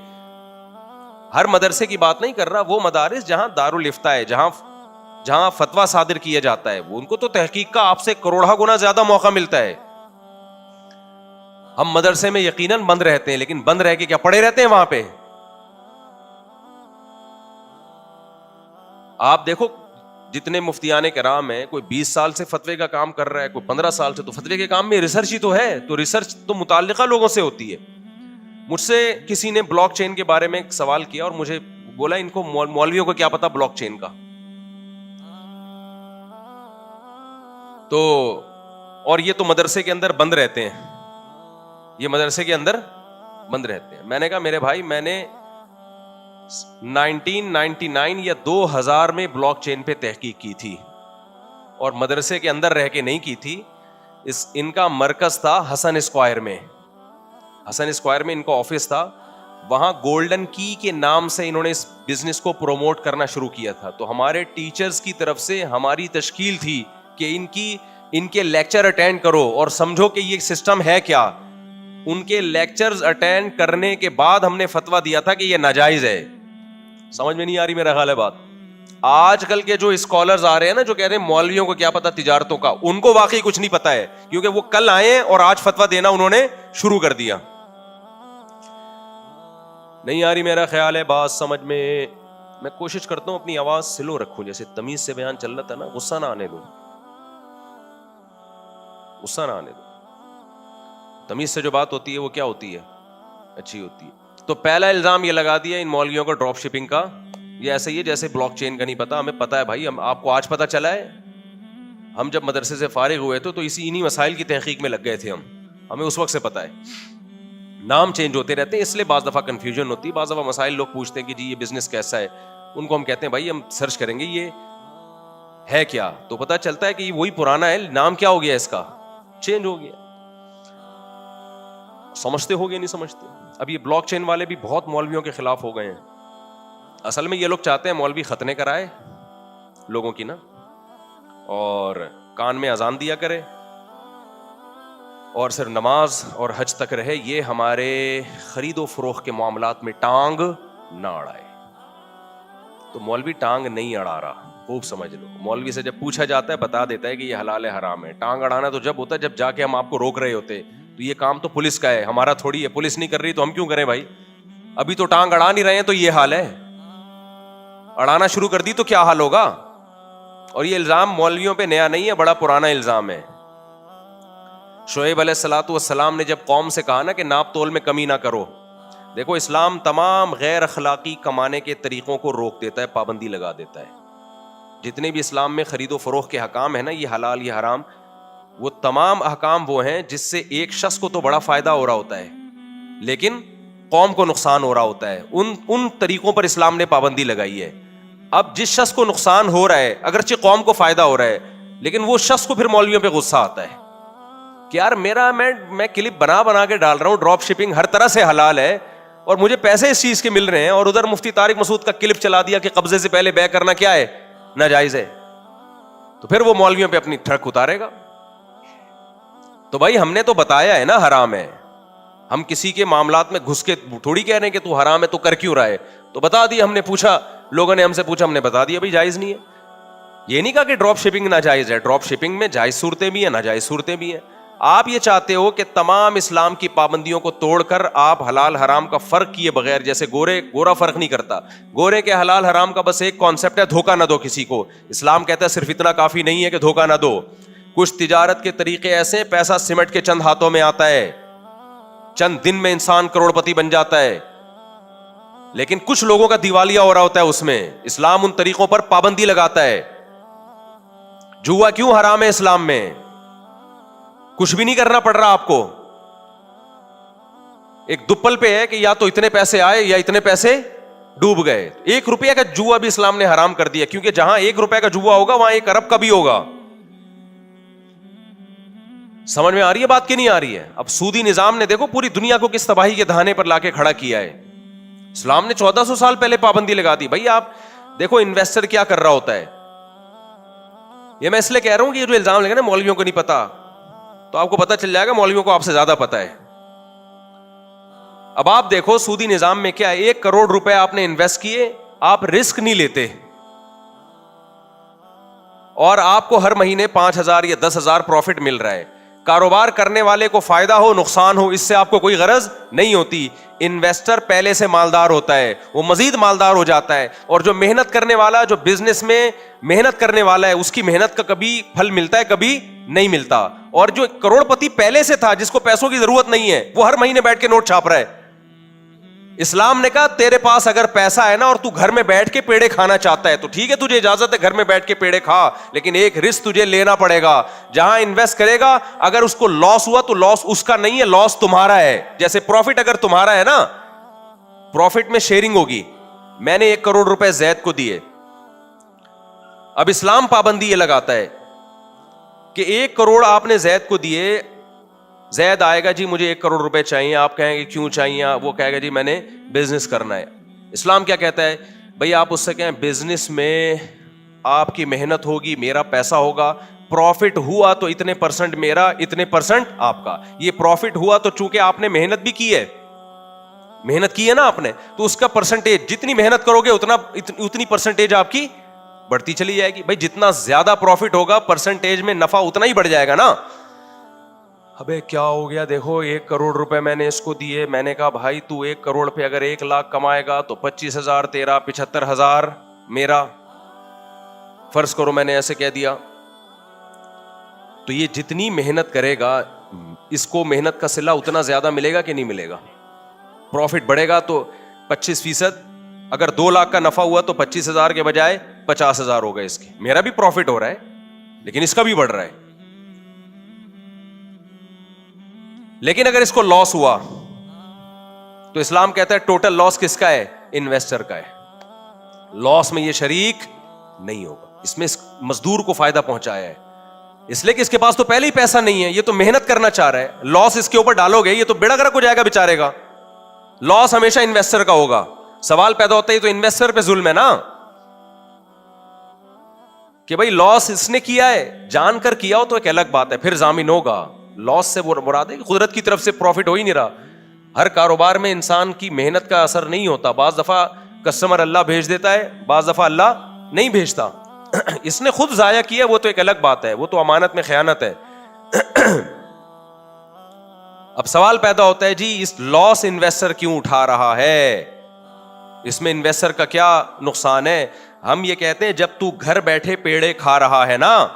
ہر مدرسے کی بات نہیں کر رہا, وہ مدارس جہاں دارالفتہ ہے, جہاں فتویٰ صادر کیا جاتا ہے, ان کو تو تحقیق کا آپ سے کروڑا گنا زیادہ موقع ملتا ہے. ہم مدرسے میں یقیناً بند رہتے ہیں, لیکن بند رہ کے کیا پڑے رہتے ہیں وہاں پہ. آپ دیکھو جتنے مفتیان کرام ہیں, کوئی 20 سال سے فتوے کا کام کر رہا ہے, کوئی 15 سال سے. تو فتوے کے کام میں ریسرچ ہی تو ہے, تو ریسرچ تو متعلقہ لوگوں سے ہوتی ہے. مجھ سے کسی نے بلاک چین کے بارے میں ایک سوال کیا اور مجھے بولا ان کو مولویوں کو کیا پتا بلاک چین کا. تو اور یہ تو مدرسے کے اندر بند رہتے ہیں, یہ مدرسے کے اندر بند رہتے ہیں. میں نے کہا میرے بھائی, میں نے 1999 یا 2000 میں بلاک چین پہ تحقیق کی تھی, اور مدرسے کے اندر رہ کے نہیں کی تھی. ان کا مرکز تھا حسن اسکوائر میں, حسن اسکوائر میں ان کا آفس تھا. وہاں گولڈن کی کے نام سے انہوں نے اس بزنس کو پروموٹ کرنا شروع کیا تھا. تو ہمارے ٹیچرز کی طرف سے ہماری تشکیل تھی کہ ان کے لیکچر اٹینڈ کرو اور سمجھو کہ یہ سسٹم ہے کیا. ان کے لیکچرز اٹینڈ کرنے کے بعد ہم نے فتویٰ دیا تھا کہ یہ ناجائز ہے. سمجھ میں نہیں آ رہی میرا خیال ہے بات. آج کل کے جو اسکالرز آ رہے ہیں نا, جو کہہ رہے ہیں مولویوں کو کیا پتا تجارتوں کا, ان کو واقعی کچھ نہیں پتا ہے, کیونکہ وہ کل آئے ہیں اور آج فتویٰ دینا انہوں نے شروع کر دیا. نہیں آ رہی میرا خیال ہے بات سمجھ میں. میں کوشش کرتا ہوں اپنی آواز سلو رکھوں, جیسے تمیز سے بیان چل رہا تھا نا, غصہ نہ آنے دو, غصہ نہ آنے دو. تمیز سے جو بات ہوتی ہے وہ کیا ہوتی ہے, اچھی ہوتی ہے. تو پہلا الزام یہ لگا دیا ان مولویوں کو ڈراپ شپنگ کا, یہ ایسے ہی ہے جیسے بلاک چین کا نہیں پتا. ہمیں پتا ہے بھائی, آپ کو آج پتا چلا ہے. ہم جب مدرسے سے فارغ ہوئے تھے تو انہی مسائل کی تحقیق میں لگ گئے تھے ہمیں اس وقت سے پتا ہے. نام چینج ہوتے رہتے ہیں, اس لیے بعض دفعہ کنفیوژن ہوتی ہے. بعض دفعہ مسائل لوگ پوچھتے ہیں کہ جی یہ بزنس کیسا ہے, ان کو ہم کہتے ہیں بھائی ہم سرچ کریں گے یہ ہے کیا, تو پتا چلتا ہے کہ وہی پرانا ہے, نام کیا ہو گیا اس کا, چینج ہو گیا. سمجھتے ہو گیا نہیں سمجھتے. اب یہ بلاک چین والے بھی بہت مولویوں کے خلاف ہو گئے ہیں. اصل میں یہ لوگ چاہتے ہیں مولوی ختنے کرائے لوگوں کی نا, اور کان میں اذان دیا کرے اور صرف نماز اور حج تک رہے. یہ ہمارے خرید و فروخت کے معاملات میں ٹانگ نہ اڑائے. تو مولوی ٹانگ نہیں اڑا رہا, خوب سمجھ لو. مولوی سے جب پوچھا جاتا ہے بتا دیتا ہے کہ یہ حلال ہے حرام ہے. ٹانگ اڑانا تو جب ہوتا ہے جب جا کے ہم آپ کو روک رہے ہوتے. تو یہ کام تو پولیس کا ہے, ہمارا تھوڑی ہے. پولیس نہیں کر رہی تو ہم کیوں کریں بھائی. ابھی تو ٹانگ اڑا نہیں رہے ہیں تو یہ حال ہے, اڑانا شروع کر دی تو کیا حال ہوگا. اور یہ الزام مولویوں پہ نیا نہیں ہے, بڑا پرانا الزام ہے. شعیب علیہ الصلوۃ والسلام نے جب قوم سے کہا نا کہ ناپ تول میں کمی نہ کرو, دیکھو اسلام تمام غیر اخلاقی کمانے کے طریقوں کو روک دیتا ہے, پابندی لگا دیتا ہے. جتنے بھی اسلام میں خرید و فروخت کے حکام ہیں نا, یہ حلال یہ حرام, وہ تمام احکام وہ ہیں جس سے ایک شخص کو تو بڑا فائدہ ہو رہا ہوتا ہے لیکن قوم کو نقصان ہو رہا ہوتا ہے. ان طریقوں پر اسلام نے پابندی لگائی ہے. اب جس شخص کو نقصان ہو رہا ہے, اگرچہ قوم کو فائدہ ہو رہا ہے, لیکن وہ شخص کو پھر مولویوں پہ غصہ آتا ہے کہ یار میں کلپ بنا کے ڈال رہا ہوں, ڈراپ شپنگ ہر طرح سے حلال ہے اور مجھے پیسے اس چیز کے مل رہے ہیں, اور ادھر مفتی طارق مسعود کا کلپ چلا دیا کہ قبضے سے پہلے بیع کرنا کیا ہے, ناجائز ہے. تو پھر وہ مولویوں پہ اپنی ٹرک اتارے گا. تو بھائی ہم نے تو بتایا ہے نا حرام ہے. ہم کسی کے معاملات میں گھس کے تھوڑی کہہ رہے ہیں کہ تو حرام ہے تو کر کیوں رہا ہے. تو بتا دیا ہم نے, پوچھا لوگوں نے ہم سے پوچھا, ہم نے بتا دیا بھائی جائز نہیں ہے. یہ نہیں کہا کہ ڈراپ شپنگ ناجائز ہے. ڈراپ شپنگ میں جائز صورتیں بھی ہیں, ناجائز صورتیں بھی ہیں. آپ یہ چاہتے ہو کہ تمام اسلام کی پابندیوں کو توڑ کر آپ حلال حرام کا فرق کیے بغیر, جیسے گورا فرق نہیں کرتا, گورے کے حلال حرام کا بس ایک کانسیپٹ ہے, دھوکہ نہ دو کسی کو. اسلام کہتا ہے صرف اتنا کافی نہیں ہے کہ دھوکہ نہ دو. کچھ تجارت کے طریقے ایسے, پیسہ سمٹ کے چند ہاتھوں میں آتا ہے, چند دن میں انسان کروڑپتی بن جاتا ہے, لیکن کچھ لوگوں کا دیوالیہ ہو رہا ہوتا ہے اس میں. اسلام ان طریقوں پر پابندی لگاتا ہے. جوا کیوں حرام ہے اسلام میں؟ کچھ بھی نہیں کرنا پڑ رہا آپ کو. ایک دپل پہ ہے کہ یا تو اتنے پیسے آئے یا اتنے پیسے ڈوب گئے. 1 روپیہ کا جوا بھی اسلام نے حرام کر دیا, کیونکہ جہاں 1 روپے کا جوا ہوگا وہاں 1 ارب کا بھی ہوگا. سمجھ میں آ رہی ہے بات کہ نہیں آ رہی ہے؟ اب سودی نظام نے دیکھو پوری دنیا کو کس تباہی کے دہانے پر لا کے کھڑا کیا ہے. اسلام نے 1400 سال پہلے پابندی لگا دی. بھائی آپ دیکھو انویسٹر کیا کر رہا ہوتا ہے. یہ میں اس لیے کہہ رہا ہوں کہ یہ جو الزام لگا نا مولویوں کو نہیں پتا, تو آپ کو پتا چل جائے گا مولویوں کو آپ سے زیادہ پتا ہے. اب آپ دیکھو سودی نظام میں کیا ہے, 1 کروڑ روپے آپ نے انویسٹ کیے, آپ رسک نہیں لیتے, اور آپ کو ہر مہینے 5,000 یا 10,000 پروفٹ مل رہا ہے. کاروبار کرنے والے کو فائدہ ہو نقصان ہو اس سے آپ کو کوئی غرض نہیں ہوتی. انویسٹر پہلے سے مالدار ہوتا ہے, وہ مزید مالدار ہو جاتا ہے, اور جو محنت کرنے والا, جو بزنس میں محنت کرنے والا ہے, اس کی محنت کا کبھی پھل ملتا ہے, کبھی نہیں ملتا. اور جو کروڑ پتی پہلے سے تھا, جس کو پیسوں کی ضرورت نہیں ہے, وہ ہر مہینے بیٹھ کے نوٹ چھاپ رہا ہے. اسلام نے کہا تیرے پاس اگر پیسہ ہے نا اور تو گھر میں بیٹھ کے پیڑے کھانا چاہتا ہے تو ٹھیک ہے, تجھے اجازت ہے گھر میں بیٹھ کے پیڑے کھا, لیکن ایک رسک تجھے لینا پڑے گا. جہاں انویسٹ کرے گا اگر اس کو لاس ہوا تو لاس اس کا نہیں ہے, لاس تمہارا ہے. جیسے پروفٹ اگر تمہارا ہے نا, پروفٹ میں شیئرنگ ہوگی. میں نے 1 کروڑ روپے زید کو دیے. اب اسلام پابندی یہ لگاتا ہے کہ 1 کروڑ آپ نے زید کو دیے, زید آئے گا جی مجھے 1 کروڑ روپے چاہیے, آپ کہیں گے کیوں چاہیے, وہ کہے گا جی میں نے بزنس کرنا ہے. اسلام کیا کہتا ہے, بھئی آپ اس سے کہیں بزنس میں آپ کی محنت ہوگی, میرا پیسہ ہوگا, پروفٹ ہوا تو اتنے % میرا, اتنے % آپ کا. یہ پروفٹ ہوا تو چونکہ آپ نے محنت بھی کی ہے, محنت کی ہے نا آپ نے, تو اس کا پرسنٹیج, جتنی محنت کرو گے اتنی پرسنٹیج آپ کی بڑھتی چلی جائے گی. بھائی جتنا زیادہ پروفٹ ہوگا پرسنٹیج میں نفع اتنا ہی بڑھ جائے گا نا. ابے کیا ہو گیا, دیکھو 1 کروڑ روپے میں نے اس کو دیے, میں نے کہا بھائی تو 1 کروڑ پہ اگر 1 لاکھ کمائے گا تو 25,000 تیرا, 75,000 میرا, فرض کرو میں نے ایسے کہہ دیا. تو یہ جتنی محنت کرے گا اس کو محنت کا صلہ اتنا زیادہ ملے گا کہ نہیں ملے گا. پروفٹ بڑھے گا تو 25%, اگر 2 لاکھ کا نفع ہوا تو 25,000 کے بجائے 50,000 ہوگا اس کی. میرا بھی پروفٹ ہو رہا ہے لیکن اس کا بھی بڑھ رہا ہے. لیکن اگر اس کو لاس ہوا تو اسلام کہتا ہے ٹوٹل لاس کس کا ہے, انویسٹر کا ہے. لاس میں یہ شریک نہیں ہوگا. اس میں مزدور کو فائدہ پہنچایا ہے, اس لیے کہ اس کے پاس تو پہلے ہی پیسہ نہیں ہے, یہ تو محنت کرنا چاہ رہا ہے. لاس اس کے اوپر ڈالو گے یہ تو بیڑا گرک ہو جائے گا بیچارے کا. لاس ہمیشہ انویسٹر کا ہوگا. سوال پیدا ہوتا ہے تو انویسٹر پہ ظلم ہے نا, کہ بھائی لاس اس نے کیا ہے, جان کر کیا ہو تو ایک الگ بات ہے, پھر ضامن ہوگا. لاس سے مراد ہے کہ قدرت کی طرف سے پروفٹ ہو ہی نہیں رہا. ہر کاروبار میں انسان کی محنت کا اثر نہیں ہوتا. بعض دفعہ کسٹمر اللہ بھیج دیتا ہے, بعض دفعہ اللہ نہیں بھیجتا. اس نے خود ضائع کیا وہ تو ایک الگ بات ہے, وہ تو امانت میں خیانت ہے. اب سوال پیدا ہوتا ہے جی اس لاس انویسٹر کیوں اٹھا رہا ہے, اس میں انویسٹر کا کیا نقصان ہے؟ ہم یہ کہتے ہیں جب تو گھر بیٹھے پیڑے کھا رہا ہے نا,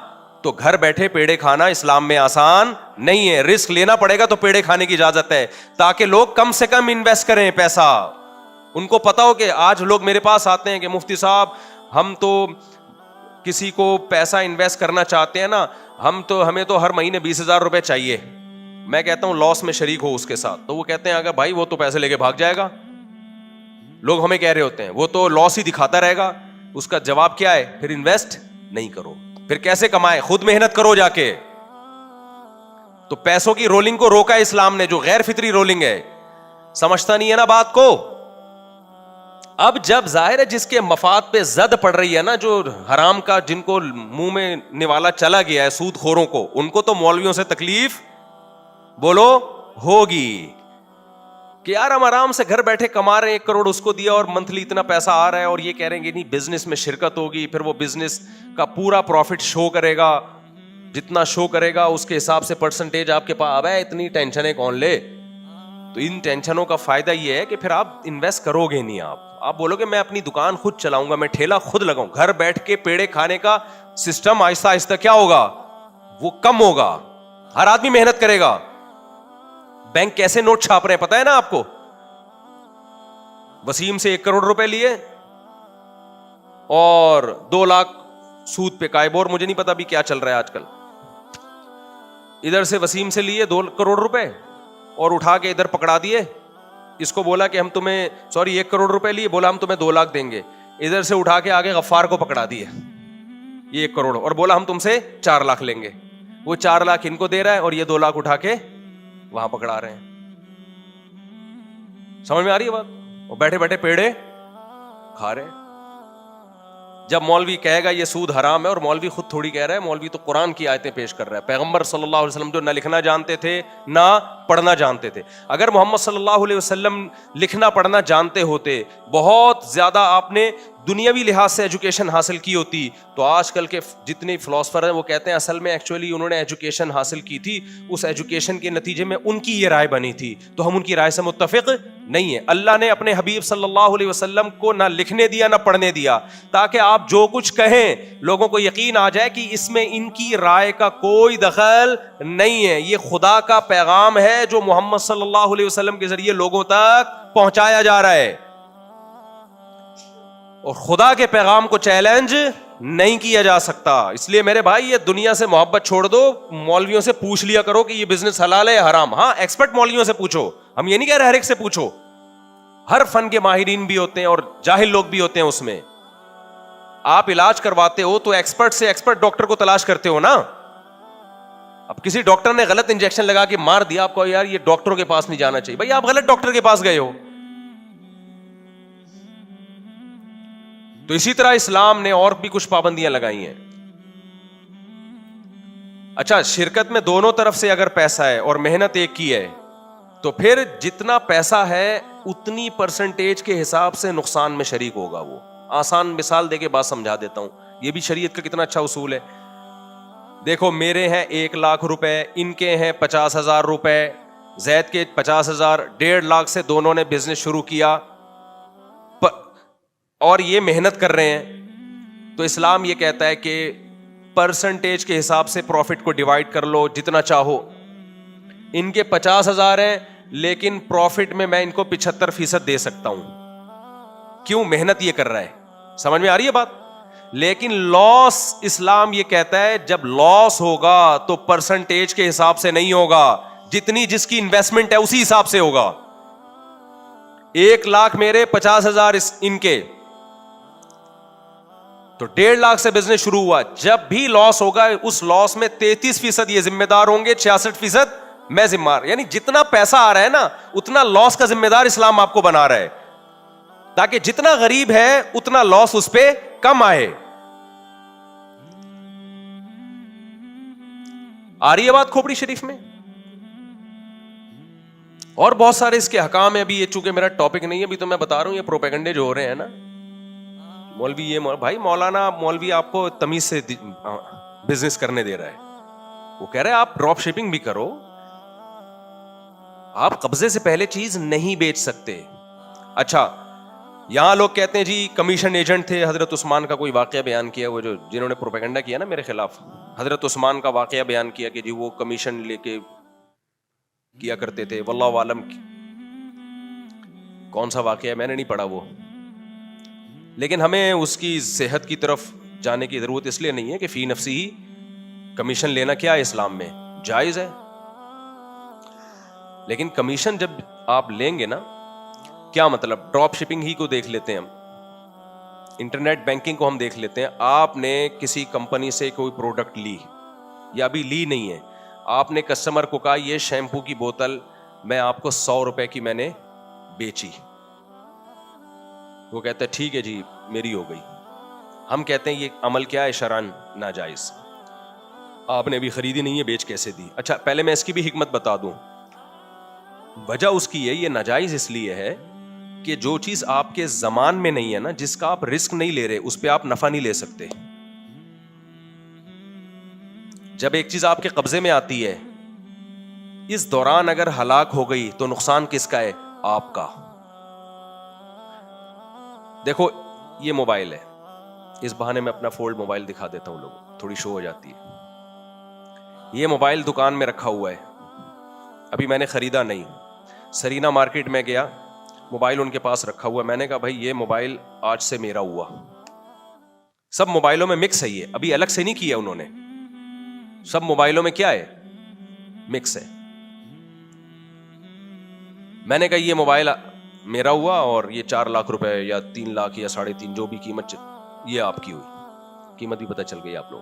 تو گھر بیٹھے پیڑے کھانا اسلام میں آسان نہیں ہے. رسک لینا پڑے گا تو پیڑے کھانے کی اجازت ہے, تاکہ لوگ کم سے کم انویسٹ کریں پیسہ. ان کو پتا ہو کہ آج لوگ میرے پاس آتے ہیں کہ مفتی صاحب ہم تو کسی کو پیسہ انویسٹ کرنا چاہتے ہیں نا, ہمیں تو ہر مہینے 20,000 روپے چاہیے. میں کہتا ہوں لاس میں شریک ہو اس کے ساتھ, تو وہ کہتے ہیں اگر بھائی وہ تو پیسے لے کے بھاگ جائے گا. لوگ ہمیں کہہ رہے ہوتے ہیں وہ تو لاس ہی دکھاتا رہے گا. اس کا جواب کیا ہے, پھر انویسٹ نہیں کرو. پھر کیسے کمائے, خود محنت کرو جا کے. تو پیسوں کی رولنگ کو روکا ہے اسلام نے, جو غیر فطری رولنگ ہے. سمجھتا نہیں ہے نا بات کو. اب جب ظاہر ہے جس کے مفاد پہ زد پڑ رہی ہے نا, جو حرام کا جن کو منہ میں نوالا چلا گیا ہے, سود خوروں کو, ان کو تو مولویوں سے تکلیف بولو ہوگی کہ یار ہم آرام سے گھر بیٹھے کما رہے ہیں, 1 کروڑ اس کو دیا اور منتھلی اتنا پیسہ آ رہا ہے, اور یہ کہہ رہے ہیں کہ نہیں بزنس میں شرکت ہوگی, پھر وہ بزنس کا پورا پروفٹ شو کرے گا, جتنا شو کرے گا اس کے حساب سے پرسنٹیج آپ کے پاس. اب ہے اتنی ٹینشنیں کون لے. تو ان ٹینشنوں کا فائدہ یہ ہے کہ پھر آپ انویسٹ کرو گے نہیں. آپ بولو گے میں اپنی دکان خود چلاؤں گا, میں ٹھیلا خود لگاؤں. گھر بیٹھ کے پیڑے کھانے کا سسٹم آہستہ آہستہ کیا ہوگا, وہ کم ہوگا. ہر آدمی محنت کرے گا. بینک کیسے نوٹ چھاپ رہے ہیں پتا ہے نا آپ کو, وسیم سے 1 کروڑ روپے لیے اور 2 لاکھ سود پہ کائبور, مجھے نہیں پتا بھی کیا چل رہا ہے آج کل. ادھر سے وسیم سے لیے 2 کروڑ روپے اور اٹھا کے ادھر پکڑا دیے. اس کو بولا کہ ہم تمہیں 1 کروڑ روپے لیے, بولا ہم تمہیں 2 لاکھ دیں گے. ادھر سے اٹھا کے آگے غفار کو پکڑا دیے یہ 1 کروڑ اور بولا ہم تم سے 4 لاکھ لیں گے. وہ 4 لاکھ ان کو دے رہا ہے اور یہ 2 لاکھ اٹھا کے وہاں پکڑا رہے ہیں. سمجھ میں آ رہی ہے بات؟ وہ بیٹھے بیٹھے پیڑے کھا رہے ہیں. جب مولوی کہے گا یہ سود حرام ہے, اور مولوی خود تھوڑی کہہ رہا ہے, مولوی تو قرآن کی آیتیں پیش کر رہا ہے. پیغمبر صلی اللہ علیہ وسلم جو نہ لکھنا جانتے تھے نہ پڑھنا جانتے تھے. اگر محمد صلی اللہ علیہ وسلم لکھنا پڑھنا جانتے ہوتے, بہت زیادہ آپ نے دنیاوی لحاظ سے ایجوکیشن حاصل کی ہوتی, تو آج کل کے جتنے فلاسفر ہیں وہ کہتے ہیں اصل میں ایکچولی انہوں نے ایجوکیشن حاصل کی تھی, اس ایجوکیشن کے نتیجے میں ان کی یہ رائے بنی تھی, تو ہم ان کی رائے سے متفق نہیں ہیں. اللہ نے اپنے حبیب صلی اللہ علیہ وسلم کو نہ لکھنے دیا نہ پڑھنے دیا, تاکہ آپ جو کچھ کہیں لوگوں کو یقین آ جائے کہ اس میں ان کی رائے کا کوئی دخل نہیں ہے. یہ خدا کا پیغام ہے جو محمد صلی اللہ علیہ وسلم کے ذریعے لوگوں تک پہنچایا جا رہا ہے, اور خدا کے پیغام کو چیلنج نہیں کیا جا سکتا. اس لیے میرے بھائی یہ دنیا سے محبت چھوڑ دو, مولویوں سے پوچھ لیا کرو کہ یہ بزنس حلال ہے حرام. ہاں ایکسپرٹ مولویوں سے پوچھو, ہم یہ نہیں کہہ رہے ہر ایک سے پوچھو, ہر فن کے ماہرین بھی ہوتے ہیں اور جاہل لوگ بھی ہوتے ہیں اس میں. آپ علاج کرواتے ہو تو ایکسپرٹ سے ایکسپرٹ ڈاکٹر کو تلاش کرتے ہو نا. اب کسی ڈاکٹر نے غلط انجیکشن لگا کے مار دیا, آپ کو یار یہ ڈاکٹروں کے پاس نہیں جانا چاہیے, بھائی آپ غلط ڈاکٹر کے پاس گئے ہو. تو اسی طرح اسلام نے اور بھی کچھ پابندیاں لگائی ہیں. اچھا, شرکت میں دونوں طرف سے اگر پیسہ ہے اور محنت ایک کی ہے, تو پھر جتنا پیسہ ہے اتنی پرسنٹیج کے حساب سے نقصان میں شریک ہوگا. وہ آسان مثال دے کے بات سمجھا دیتا ہوں, یہ بھی شریعت کا کتنا اچھا اصول ہے. دیکھو میرے ہیں 1 لاکھ روپے, ان کے ہیں 50,000 روپے, زید کے 50,000, 1.5 لاکھ سے دونوں نے بزنس شروع کیا اور یہ محنت کر رہے ہیں. تو اسلام یہ کہتا ہے کہ پرسنٹیج کے حساب سے پروفٹ کو ڈیوائڈ کر لو جتنا چاہو. ان کے 50,000 ہیں لیکن پروفٹ میں ان کو 75% دے سکتا ہوں. کیوں؟ محنت یہ کر رہا ہے. سمجھ میں آ رہی ہے بات؟ لیکن لاس, اسلام یہ کہتا ہے جب لاس ہوگا تو پرسنٹیج کے حساب سے نہیں ہوگا, جتنی جس کی انویسٹمنٹ ہے اسی حساب سے ہوگا. 1 لاکھ میرے, 50,000 ان کے, تو 1.5 لاکھ سے بزنس شروع ہوا. جب بھی لاس ہوگا اس لاس میں 33% یہ ذمہ دار ہوں گے, 66% میں ذمہ دار. یعنی جتنا پیسہ آ رہا ہے نا اتنا لاس کا ذمہ دار اسلام آپ کو بنا رہا ہے, تاکہ جتنا غریب ہے اتنا لاس اس پہ کم آئے. آ رہی ہے بات کھوپڑی شریف میں؟ اور بہت سارے اس کے حکام ہیں. ابھی یہ چونکہ میرا ٹاپک نہیں ہے, ابھی تو میں بتا رہا ہوں یہ پروپیگنڈے جو ہو رہے ہیں نا, مولوی یہ بھائی مولانا مولوی آپ کو تمیز سے بزنس کرنے دے رہا ہے. وہ کہہ رہے ہیں آپ ڈراپ شپنگ بھی کرو, آپ قبضے سے پہلے چیز نہیں بیچ سکتے. اچھا, یہاں لوگ کہتے ہیں جی کمیشن ایجنٹ تھے. حضرت عثمان کا کوئی واقعہ بیان کیا, وہ جو جنہوں نے پروپیگنڈا کیا نا میرے خلاف, حضرت عثمان کا واقعہ بیان کیا کہ جی وہ کمیشن لے کے کیا کرتے تھے. واللہ عالم کون سا واقعہ ہے میں نے نہیں پڑھا وہ, لیکن ہمیں اس کی صحت کی طرف جانے کی ضرورت اس لیے نہیں ہے کہ فی نفسی ہی کمیشن لینا کیا ہے اسلام میں جائز ہے. لیکن کمیشن جب آپ لیں گے نا, کیا مطلب, ڈراپ شپنگ ہی کو دیکھ لیتے ہیں ہم, انٹرنیٹ بینکنگ کو ہم دیکھ لیتے ہیں. آپ نے کسی کمپنی سے کوئی پروڈکٹ لی یا ابھی لی نہیں ہے, آپ نے کسٹمر کو کہا یہ شیمپو کی بوتل میں آپ کو 100 روپے کی میں نے بیچی. وہ کہتا ہے ٹھیک ہے جی میری ہو گئی. ہم کہتے ہیں یہ عمل کیا ہے, شرعن ناجائز, آپ نے ابھی خریدی نہیں ہے بیچ کیسے دی. اچھا پہلے میں اس کی بھی حکمت بتا دوں. وجہ اس کی ہے یہ ناجائز اس لیے ہے کہ جو چیز آپ کے زمان میں نہیں ہے نا, جس کا آپ رسک نہیں لے رہے, اس پہ آپ نفع نہیں لے سکتے. جب ایک چیز آپ کے قبضے میں آتی ہے, اس دوران اگر ہلاک ہو گئی تو نقصان کس کا ہے, آپ کا. دیکھو یہ موبائل ہے, اس بہانے میں اپنا فولڈ موبائل دکھا دیتا ہوں, لوگوں تھوڑی شو ہو جاتی ہے. یہ موبائل دکان میں رکھا ہوا ہے, ابھی میں نے خریدا نہیں. سرینا مارکیٹ میں گیا, موبائل ان کے پاس رکھا ہوا. میں نے کہا بھائی یہ موبائل آج سے میرا ہوا. سب موبائلوں میں مکس ہے, یہ ابھی الگ سے نہیں کیا انہوں نے, سب موبائلوں میں کیا ہے, مکس ہے. میں نے کہا یہ موبائل میرا ہوا اور یہ 4 لاکھ روپے یا 3 لاکھ یا 3.5 جو بھی قیمت یہ آپ کی ہوئی. قیمت بھی پتہ چل گئی آپ لوگ.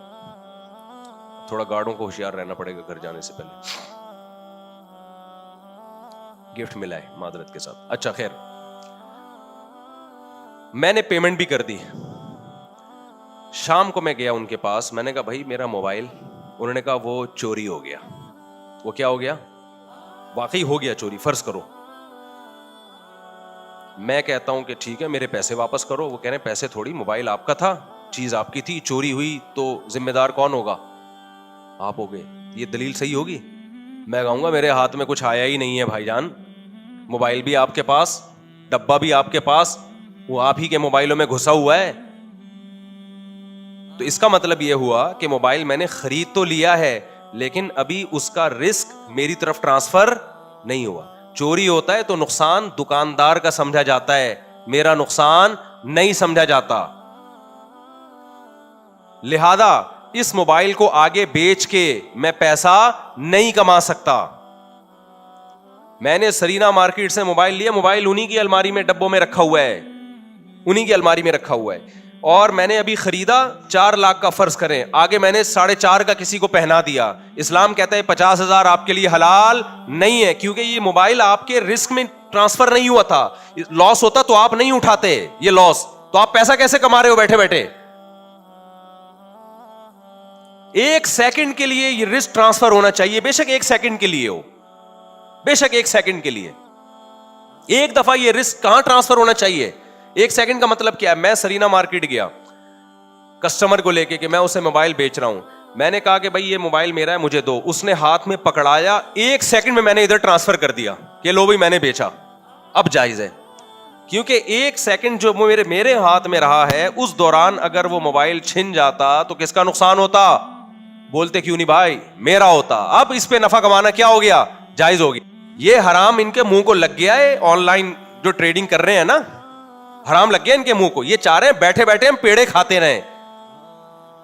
تھوڑا گارڈوں کو ہوشیار رہنا پڑے گا گھر جانے سے پہلے. گفٹ ملا ہے معذرت کے ساتھ. اچھا خیر, میں نے پیمنٹ بھی کر دی. شام کو میں گیا ان کے پاس, میں نے کہا بھائی میرا موبائل. انہوں نے کہا وہ چوری ہو گیا. وہ کیا ہو گیا؟ واقعی ہو گیا چوری, فرض کرو. میں کہتا ہوں کہ ٹھیک ہے میرے پیسے واپس کرو. وہ کہہ رہے ہیں پیسے تھوڑی, موبائل آپ کا تھا, چیز آپ کی تھی, چوری ہوئی تو ذمہ دار کون ہوگا؟ آپ ہو گئے. یہ دلیل صحیح ہوگی؟ میں کہوں گا میرے ہاتھ میں کچھ آیا ہی نہیں ہے بھائی جان, موبائل بھی آپ کے پاس, ڈبہ بھی آپ کے پاس, وہ آپ ہی کے موبائلوں میں گھسا ہوا ہے. تو اس کا مطلب یہ ہوا کہ موبائل میں نے خرید تو لیا ہے لیکن ابھی اس کا رسک میری طرف ٹرانسفر نہیں ہوا. چوری ہوتا ہے تو نقصان دکاندار کا سمجھا جاتا ہے, میرا نقصان نہیں سمجھا جاتا. لہذا اس موبائل کو آگے بیچ کے میں پیسہ نہیں کما سکتا. میں نے سرینا مارکیٹ سے موبائل لیا, موبائل انہی کی الماری میں ڈبوں میں رکھا ہوا ہے, انہی کی الماری میں رکھا ہوا ہے. اور میں نے ابھی خریدا 4 لاکھ کا, فرض کریں, آگے میں نے 4.5 کا کسی کو پہنا دیا. اسلام کہتا ہے 50,000 آپ کے لیے حلال نہیں ہے, کیونکہ یہ موبائل آپ کے رسک میں ٹرانسفر نہیں ہوا تھا. لاس ہوتا تو آپ نہیں اٹھاتے یہ لاس, تو آپ پیسہ کیسے کما رہے ہو بیٹھے بیٹھے؟ 1 سیکنڈ کے لیے یہ رسک ٹرانسفر ہونا چاہیے, بے شک 1 سیکنڈ کے لیے ہو, بے شک 1 سیکنڈ کے لیے. ایک دفعہ یہ رسک کہاں ٹرانسفر ہونا چاہیے؟ 1 سیکنڈ کا مطلب کیا ہے؟ میں سرینا مارکیٹ گیا کسٹمر کو لے کے کہ میں اسے موبائل بیچ رہا ہوں. میں نے کہا کہ بھائی یہ موبائل میرا ہے, مجھے دو. اس نے ہاتھ میں پکڑایا, 1 سیکنڈ میں میں نے ادھر ٹرانسفر کر دیا کہ لو بھائی میں نے بیچا. اب جائز ہے, کیونکہ 1 سیکنڈ جو میرے ہاتھ میں رہا ہے, اس دوران اگر وہ موبائل چھن جاتا تو کس کا نقصان ہوتا؟ بولتے کیوں نہیں بھائی, میرا ہوتا. اب اس پہ نفع کمانا کیا ہو گیا؟ جائز ہو گیا. یہ حرام ان کے منہ کو لگ گیا ہے, آن لائن جو ٹریڈنگ کر رہے ہیں نا, حرام لگ گیا ان کے منہ کو. یہ چاہ رہے ہیں بیٹھے بیٹھے ہم پیڑے کھاتے رہیں.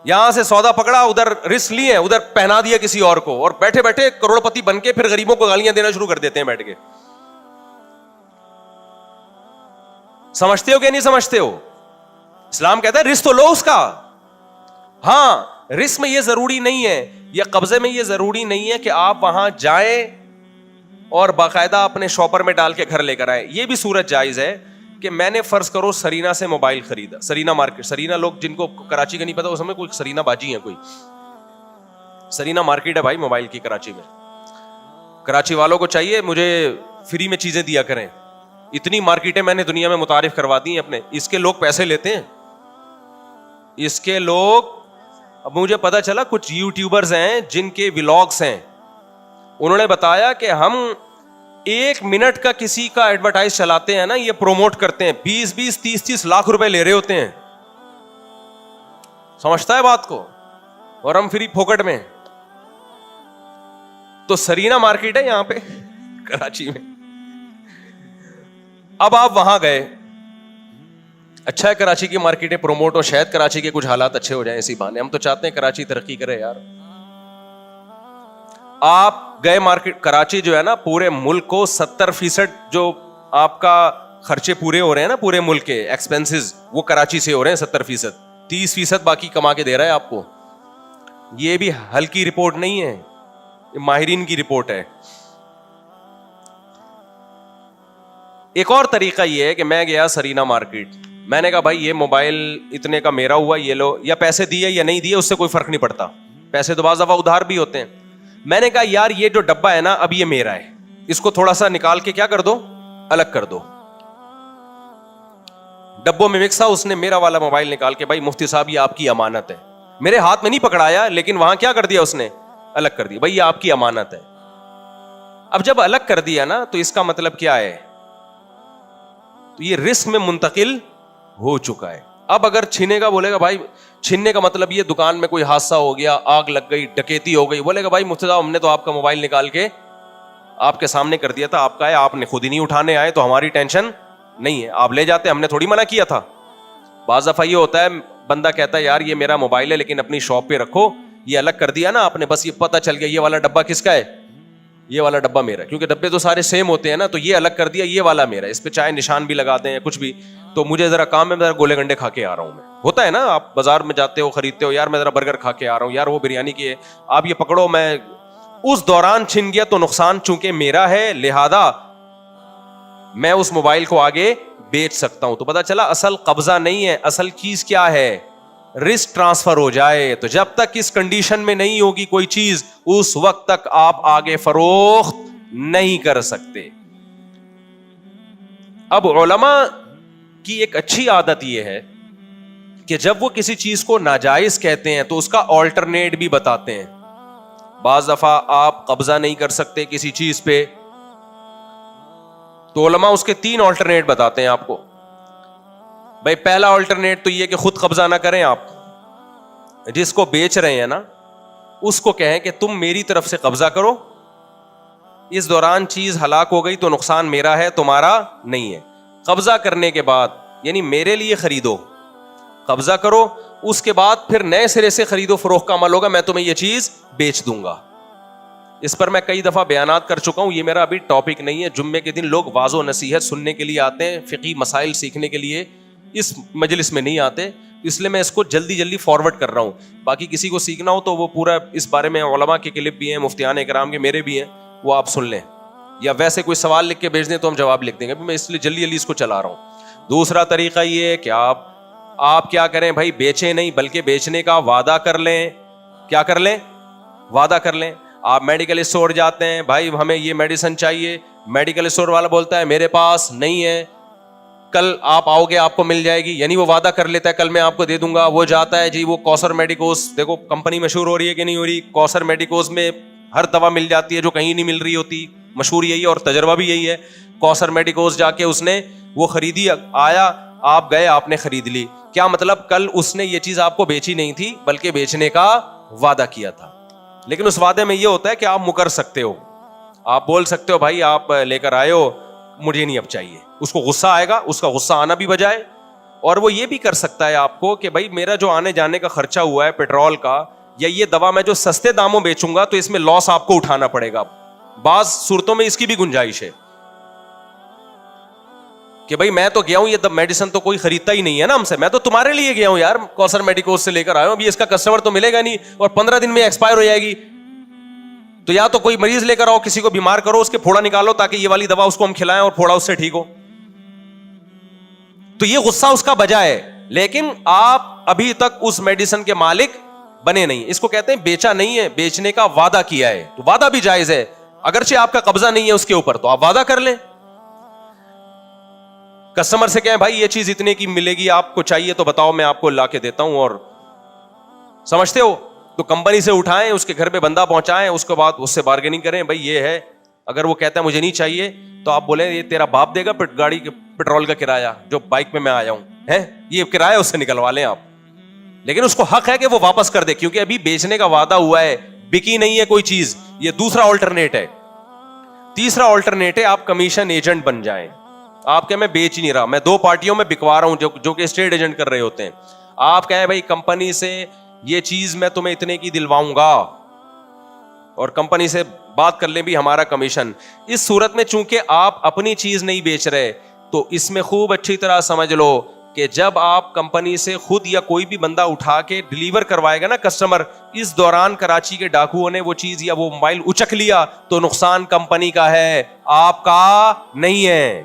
یہاں سے سودا پکڑا, ادھر رسک لیے, ادھر پہنا دیا کسی اور کو, اور بیٹھے بیٹھے کروڑ پتی بن کے پھر غریبوں کو گالیاں دینا شروع کر دیتے ہیں بیٹھ کے. سمجھتے ہو کہ نہیں سمجھتے ہو؟ اسلام کہتا ہے رسک تو لو اس کا. ہاں, رسک میں یہ ضروری نہیں ہے, یا قبضے میں یہ ضروری نہیں ہے کہ آپ وہاں جائیں اور باقاعدہ اپنے شاپر میں ڈال کے گھر لے کر آئے. یہ بھی صورت جائز ہے کہ میں نے فرض کرو سرینا سے موبائل خریدا, سرینا مارکیٹ, سرینا لوگ جن کو کراچی کا نہیں پتا, اس میں کوئی سرینا باجی ہے, کوئی سرینا مارکیٹ ہے بھائی موبائل کی کراچی میں. کراچی والوں کو چاہیے مجھے فری میں چیزیں دیا کریں. اتنی مارکیٹیں میں نے دنیا میں متعارف کروا دی ہیں اپنے. اس کے لوگ پیسے لیتے ہیں, اس کے لوگ. اب مجھے پتا چلا کچھ یوٹیوبرز ہیں جن کے ولاگس ہیں, انہوں نے بتایا کہ ہم 1 منٹ کا کسی کا ایڈورٹائز چلاتے ہیں نا, یہ پروموٹ کرتے ہیں, 20-20, 30-30 لاکھ روپے لے رہے ہوتے ہیں. سمجھتا ہے بات کو؟ اور ہم فری پھوکٹ میں. تو سرینا مارکیٹ ہے یہاں پہ کراچی میں. اب آپ وہاں گئے, اچھا ہے کراچی کی مارکیٹیں پروموٹ ہو, شاید کراچی کے کچھ حالات اچھے ہو جائیں اسی بہانے. ہم تو چاہتے ہیں کراچی ترقی کرے یار. آپ گئے مارکیٹ, کراچی جو ہے نا پورے ملک کو 70% جو آپ کا خرچے پورے ہو رہے ہیں نا پورے ملک کے ایکسپینسز, وہ کراچی سے ہو رہے ہیں 70%. 30% باقی کما کے دے رہا ہے آپ کو. یہ بھی ہلکی رپورٹ نہیں ہے, یہ ماہرین کی رپورٹ ہے. ایک اور طریقہ یہ ہے کہ میں گیا سرینا مارکیٹ, میں نے کہا بھائی یہ موبائل اتنے کا میرا ہوا, یہ لو, یا پیسے دیے یا نہیں دیے اس سے کوئی فرق نہیں پڑتا, پیسے تو بعض دفعہ ادھار بھی ہوتے ہیں. میں نے کہا یار یہ جو ڈبہ ہے نا اب یہ میرا ہے, اس کو تھوڑا سا نکال کے کیا کر دو, الگ کر دو. ڈبوں میں مکس تھا, اس نے میرا والا موبائل نکال کے, بھائی مفتی صاحب یہ آپ کی امانت ہے. میرے ہاتھ میں نہیں پکڑایا, لیکن وہاں کیا کر دیا اس نے, الگ کر دیا, بھائی یہ آپ کی امانت ہے. اب جب الگ کر دیا نا تو اس کا مطلب کیا ہے, تو یہ رسک میں منتقل ہو چکا ہے. اب اگر چھینے کا بولے گا, بھائی چھیننے کا مطلب یہ دکان میں کوئی حادثہ ہو گیا, آگ لگ گئی, ڈکیتی ہو گئی, بولے گا بھائی مفتی صاحب ہم نے تو آپ کا موبائل نکال کے آپ کے سامنے کر دیا تھا, آپ کا ہے, آپ نے خود ہی نہیں اٹھانے آئے تو ہماری ٹینشن نہیں ہے, آپ لے جاتے, ہم نے تھوڑی منع کیا تھا. بعض دفعہ یہ ہوتا ہے بندہ کہتا ہے یار یہ میرا موبائل ہے لیکن اپنی شاپ پہ رکھو, یہ الگ کر دیا نا آپ نے, بس یہ پتہ چل گیا یہ والا ڈبہ کس کا ہے, یہ والا ڈبہ میرا, کیونکہ ڈبے تو سارے سیم ہوتے ہیں نا, تو یہ الگ کر دیا یہ والا میرا, اس پہ چاہے نشان بھی لگاتے ہیں کچھ بھی, تو مجھے ذرا کام ہے, ذرا گولے گنڈے کھا کے آ رہا ہوں میں. ہوتا ہے نا, آپ بازار میں جاتے ہو خریدتے ہو, یار میں ذرا برگر کھا کے آ رہا ہوں, یار وہ بریانی کی ہے, آپ یہ پکڑو, میں اس دوران چھن گیا تو نقصان چونکہ میرا ہے, لہذا میں اس موبائل کو آگے بیچ سکتا ہوں. تو پتا چلا اصل قبضہ نہیں ہے, اصل چیز کیا ہے, رسک ٹرانسفر ہو جائے. تو جب تک اس کنڈیشن میں نہیں ہوگی کوئی چیز, اس وقت تک آپ آگے فروخت نہیں کر سکتے. اب علماء کی ایک اچھی عادت یہ ہے کہ جب وہ کسی چیز کو ناجائز کہتے ہیں تو اس کا آلٹرنیٹ بھی بتاتے ہیں. بعض دفعہ آپ قبضہ نہیں کر سکتے کسی چیز پہ, تو علماء اس کے 3 آلٹرنیٹ بتاتے ہیں آپ کو. بھائی پہلا آلٹرنیٹ تو یہ کہ خود قبضہ نہ کریں, آپ جس کو بیچ رہے ہیں نا اس کو کہیں کہ تم میری طرف سے قبضہ کرو, اس دوران چیز ہلاک ہو گئی تو نقصان میرا ہے تمہارا نہیں ہے. قبضہ کرنے کے بعد یعنی میرے لیے خریدو, قبضہ کرو, اس کے بعد پھر نئے سرے سے خریدو فروخت کا عمل ہوگا, میں تمہیں یہ چیز بیچ دوں گا. اس پر میں کئی دفعہ بیانات کر چکا ہوں, یہ میرا ابھی ٹاپک نہیں ہے. جمعے کے دن لوگ واضح و نصیحت سننے کے لیے آتے ہیں, فقہی مسائل سیکھنے کے لیے اس مجلس میں نہیں آتے, اس لیے میں اس کو جلدی فارورڈ کر رہا ہوں. باقی کسی کو سیکھنا ہو تو وہ پورا اس بارے میں علماء کے کلپ بھی ہیں, مفتیان اکرام کے, میرے بھی ہیں, وہ آپ سن لیں, یا ویسے کوئی سوال لکھ کے بھیج دیں تو ہم جواب لکھ دیں گے. میں اس لیے جلدی اس کو چلا رہا ہوں. دوسرا طریقہ یہ ہے کہ آپ کیا کریں بھائی, بیچیں نہیں بلکہ بیچنے کا وعدہ کر لیں. کیا کر لیں؟ وعدہ کر لیں. آپ میڈیکل اسٹور جاتے ہیں, بھائی ہمیں یہ میڈیسن چاہیے, میڈیکل اسٹور والا بولتا ہے میرے پاس نہیں ہے, کل آپ آؤ گے آپ کو مل جائے گی, یعنی وہ وعدہ کر لیتا ہے کل میں آپ کو دے دوں گا. وہ جاتا ہے جی وہ کوثر میڈیکوز, دیکھو کمپنی مشہور ہو رہی ہے کہ نہیں ہو رہی, کوثر میڈیکوز میں ہر دوا مل جاتی ہے جو کہیں نہیں مل رہی ہوتی, مشہور یہی ہے اور تجربہ بھی یہی ہے. کوثر میڈیکوز جا کے اس نے وہ خریدی, آیا آپ گئے آپ نے خرید لی. کیا مطلب, کل اس نے یہ چیز آپ کو بیچی نہیں تھی بلکہ بیچنے کا وعدہ کیا تھا. لیکن اس وعدے میں یہ ہوتا ہے کہ آپ مکر سکتے ہو, آپ بول سکتے ہو بھائی آپ لے کر آئے ہو مجھے نہیں اب چاہیے. اس کو غصہ آئے گا, اس کا غصہ آنا بھی بجائے, اور وہ یہ بھی کر سکتا ہے آپ کو کہ بھائی میرا جو آنے جانے کا خرچہ ہوا ہے پیٹرول کا, یا یہ دوا میں جو سستے داموں بیچوں گا تو اس میں لاس آپ کو اٹھانا پڑے گا. بعض صورتوں میں اس کی بھی گنجائش ہے کہ بھائی میں تو گیا ہوں, یہ میڈیسن تو کوئی خریدتا ہی نہیں ہے نا ہم سے, میں تو تمہارے لیے گیا ہوں یار, کوثر میڈیکوز سے لے کر آیا ہوں, ابھی اس کا کسٹمر تو ملے گا نہیں اور 15 دن میں ایکسپائر ہو جائے گی. تو یا تو کوئی مریض لے کر آؤ, کسی کو بیمار کرو, اس کے پھوڑا نکالو تاکہ یہ والی دوا اس کو ہم کھلائیں اور پھوڑا اس سے ٹھیک ہو. تو یہ غصہ اس کا بجا ہے, لیکن آپ ابھی تک اس میڈیسن کے مالک بنے نہیں. اس کو کہتے ہیں بیچا نہیں ہے, بیچنے کا وعدہ کیا ہے. تو وعدہ بھی جائز ہے, اگرچہ آپ کا قبضہ نہیں ہے اس کے اوپر, تو آپ وعدہ کر لیں. کسٹمر سے کہیں بھائی یہ چیز اتنے کی ملے گی, آپ کو چاہیے تو بتاؤ میں آپ کو لا کے دیتا ہوں, اور سمجھتے ہو تو کمپنی سے اٹھائیں, اس کے گھر پہ بندہ پہنچائیں, اس کے بعد اس سے بارگیننگ کریں, بھائی یہ ہے. اگر وہ کہتا ہے مجھے نہیں چاہیے تو آپ بولیں یہ تیرا باپ دے گا گاڑی کے پیٹرول کا کرایہ جو بائک پہ میں آیا ہوں ہے, یہ کرایہ اس سے نکلوا لیں آپ. لیکن اس کو حق ہے کہ وہ واپس کر دے, کیونکہ ابھی بیچنے کا وعدہ ہوا ہے, بکی نہیں ہے کوئی چیز. یہ دوسرا آلٹرنیٹ ہے. تیسرا آلٹرنیٹ ہے آپ کمیشن ایجنٹ بن جائیں. آپ کہ میں بیچ نہیں رہا, میں 2 پارٹیوں میں بکوا رہا ہوں جو کہ اسٹیٹ ایجنٹ کر رہے ہوتے ہیں. آپ کہیں بھائی کمپنی سے یہ چیز میں تمہیں اتنے کی دلواؤں گا, اور کمپنی سے بات کر لیں بھی ہمارا کمیشن. اس صورت میں چونکہ آپ اپنی چیز نہیں بیچ رہے, تو اس میں خوب اچھی طرح سمجھ لو کہ جب آپ کمپنی سے خود یا کوئی بھی بندہ اٹھا کے ڈیلیور کروائے گا نا کسٹمر, اس دوران کراچی کے ڈاکوؤں نے وہ چیز یا وہ موبائل اچک لیا تو نقصان کمپنی کا ہے, آپ کا نہیں ہے.